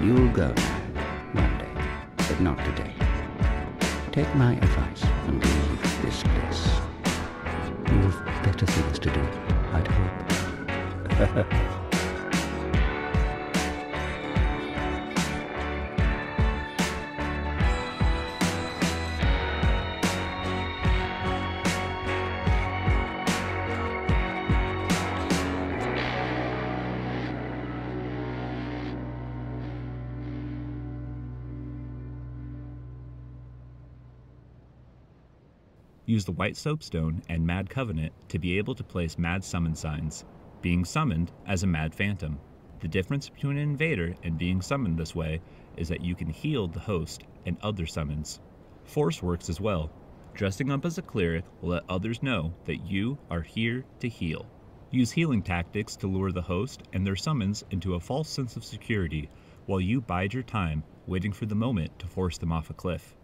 You'll go mad one day, but not today. Take my advice and leave this place. You've better things to do, I'd hope. Use the White Soapstone and Mad Covenant to be able to place Mad Summon signs, being summoned as a Mad Phantom. The difference between an invader and being summoned this way is that you can heal the host and other summons. Force works as well. Dressing up as a cleric will let others know that you are here to heal. Use healing tactics to lure the host and their summons into a false sense of security while you bide your time waiting for the moment to force them off a cliff.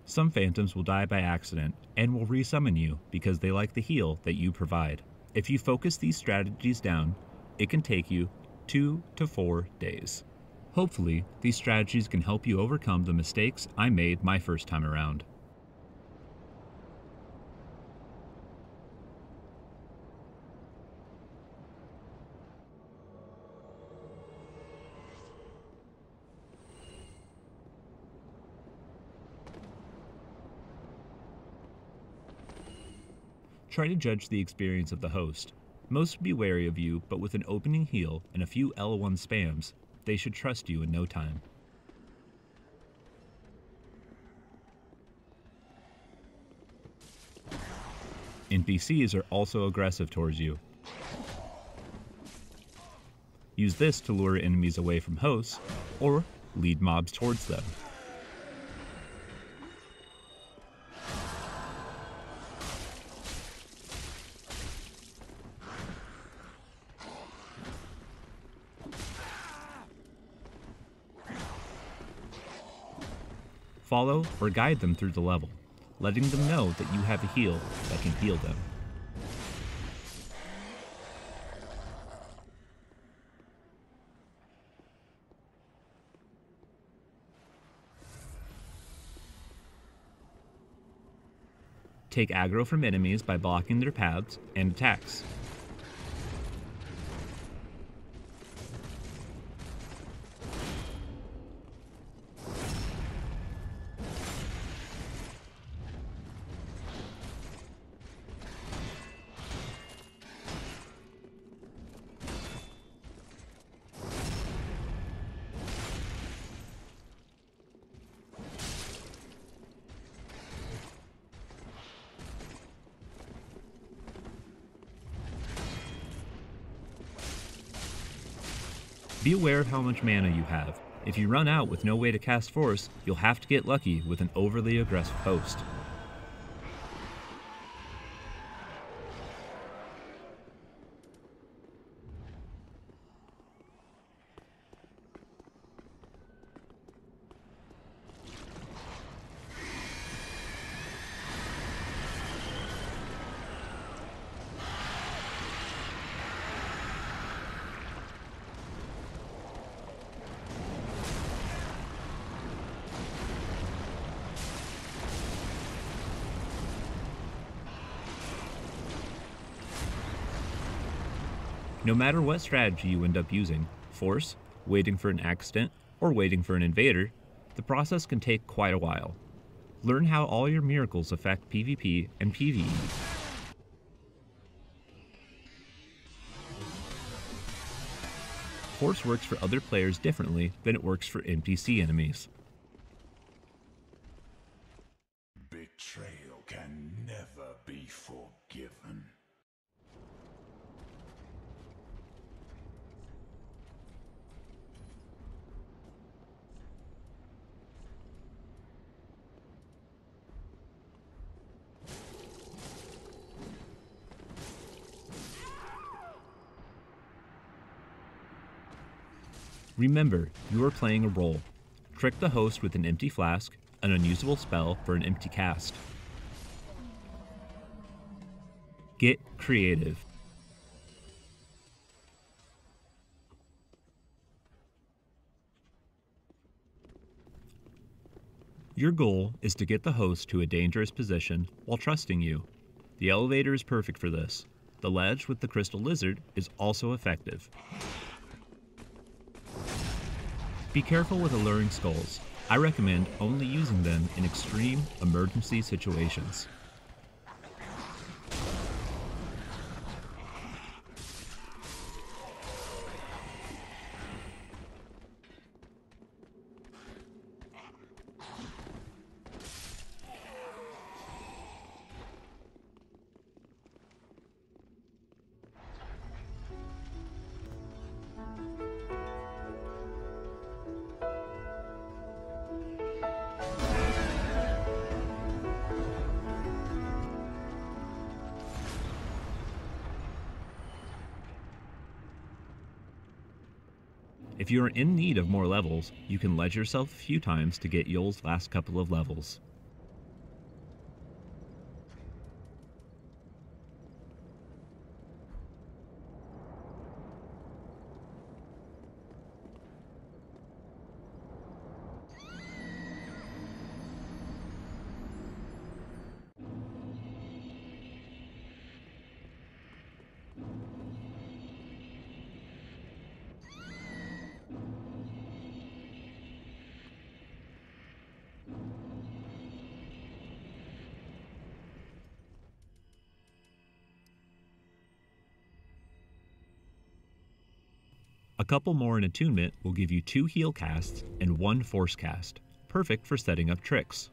Some phantoms will die by accident and will resummon you because they like the heal that you provide. If you focus these strategies down, it can take you 2 to 4 days. Hopefully, these strategies can help you overcome the mistakes I made my first time around. Try to judge the experience of the host. Most would be wary of you, but with an opening heal and a few L1 spams, they should trust you in no time. NPCs are also aggressive towards you. Use this to lure enemies away from hosts, or lead mobs towards them. Follow or guide them through the level, letting them know that you have a heal that can heal them. Take aggro from enemies by blocking their paths and attacks. Be aware of how much mana you have. If you run out with no way to cast Force, you'll have to get lucky with an overly aggressive host. No matter what strategy you end up using, Force, waiting for an accident, or waiting for an invader, the process can take quite a while. Learn how all your miracles affect PvP and PvE. Force works for other players differently than it works for NPC enemies. Betrayal can never be forgiven. Remember, you are playing a role. Trick the host with an empty flask, an unusable spell for an empty cast. Get creative. Your goal is to get the host to a dangerous position while trusting you. The elevator is perfect for this. The ledge with the crystal lizard is also effective. Be careful with alluring skulls. I recommend only using them in extreme emergency situations. If you are in need of more levels, you can ledge yourself a few times to get Yul's last couple of levels. A couple more in attunement will give you 2 heal casts and 1 force cast, perfect for setting up tricks.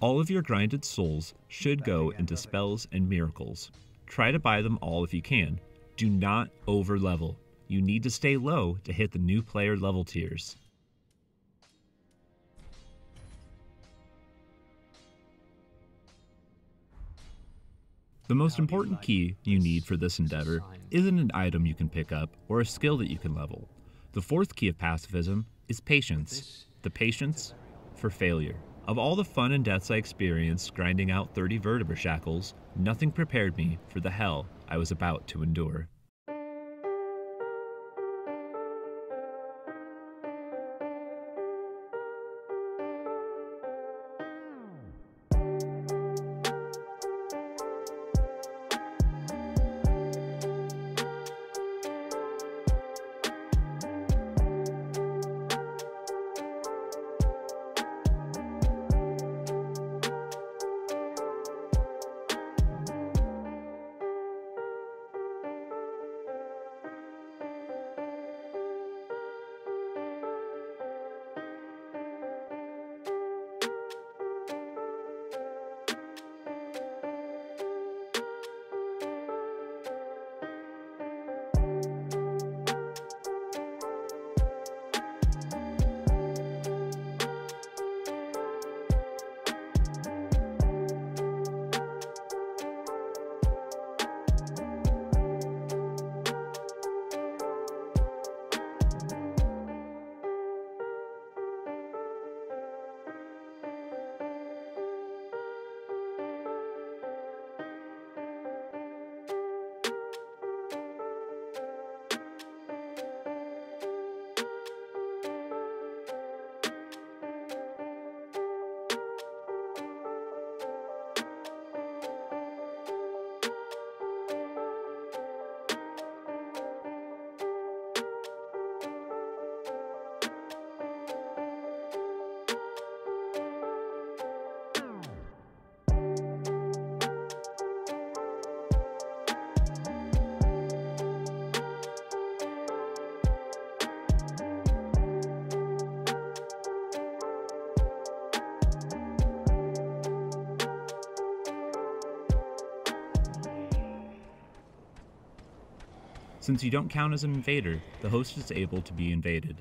All of your grinded souls should go into spells and miracles. Try to buy them all if you can. Do not over-level. You need to stay low to hit the new player level tiers. The most important key you need for this endeavor isn't an item you can pick up or a skill that you can level. The fourth key of pacifism is patience. The patience for failure. Of all the fun and deaths I experienced grinding out 30 vertebra shackles, nothing prepared me for the hell I was about to endure. Since you don't count as an invader, the host is able to be invaded.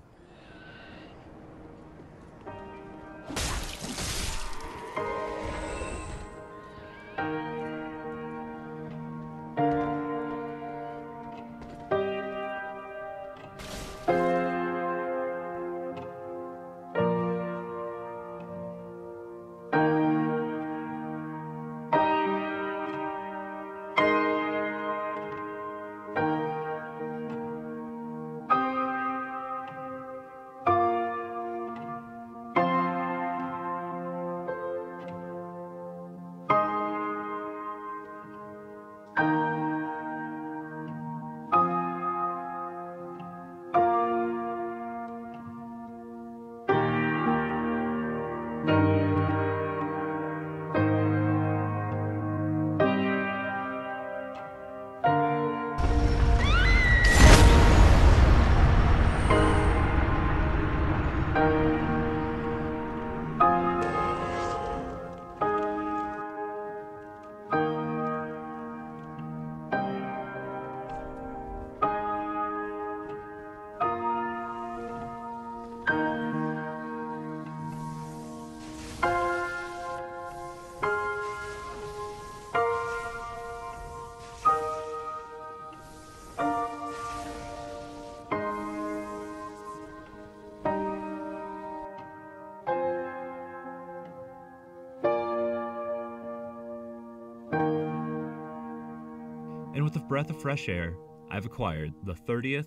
And with a breath of fresh air, I've acquired the 30th,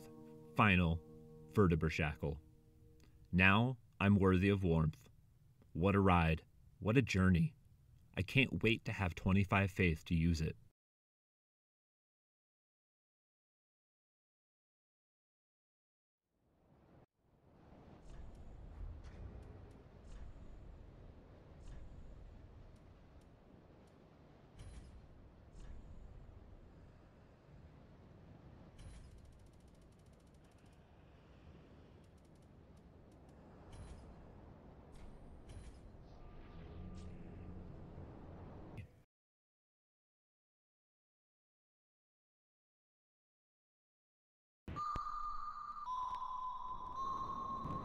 final vertebra shackle. Now I'm worthy of warmth. What a ride. What a journey. I can't wait to have 25 faith to use it.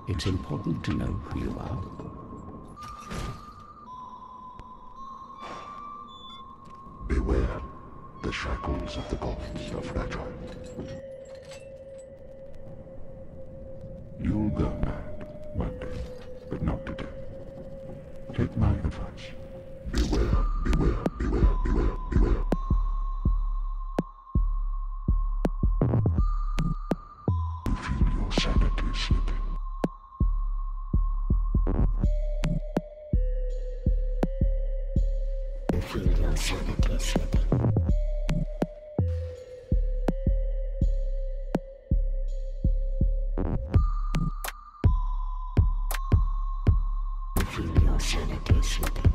It's important to know who you are. Beware, the shackles of the gods are fragile. Take my advice. Beware, beware, beware, beware, beware. You feel your sanity slipping. You feel your sanity slipping. You feel your sanity slipping.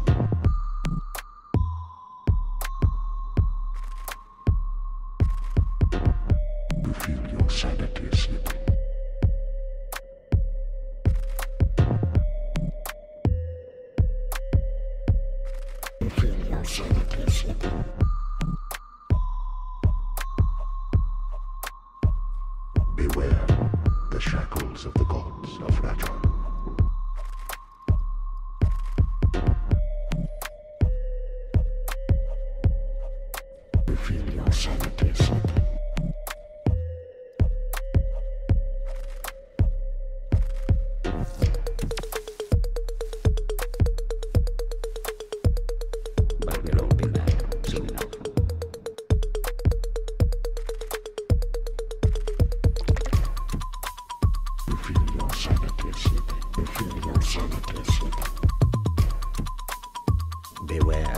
You feel your sanity slipping. You feel your sanity slipping. Beware the shackles of the gods of Farron. You feel your sanity slipping. But we'll all be mad soon enough. You feel your sanity slipping. You feel your sanity slipping. Beware.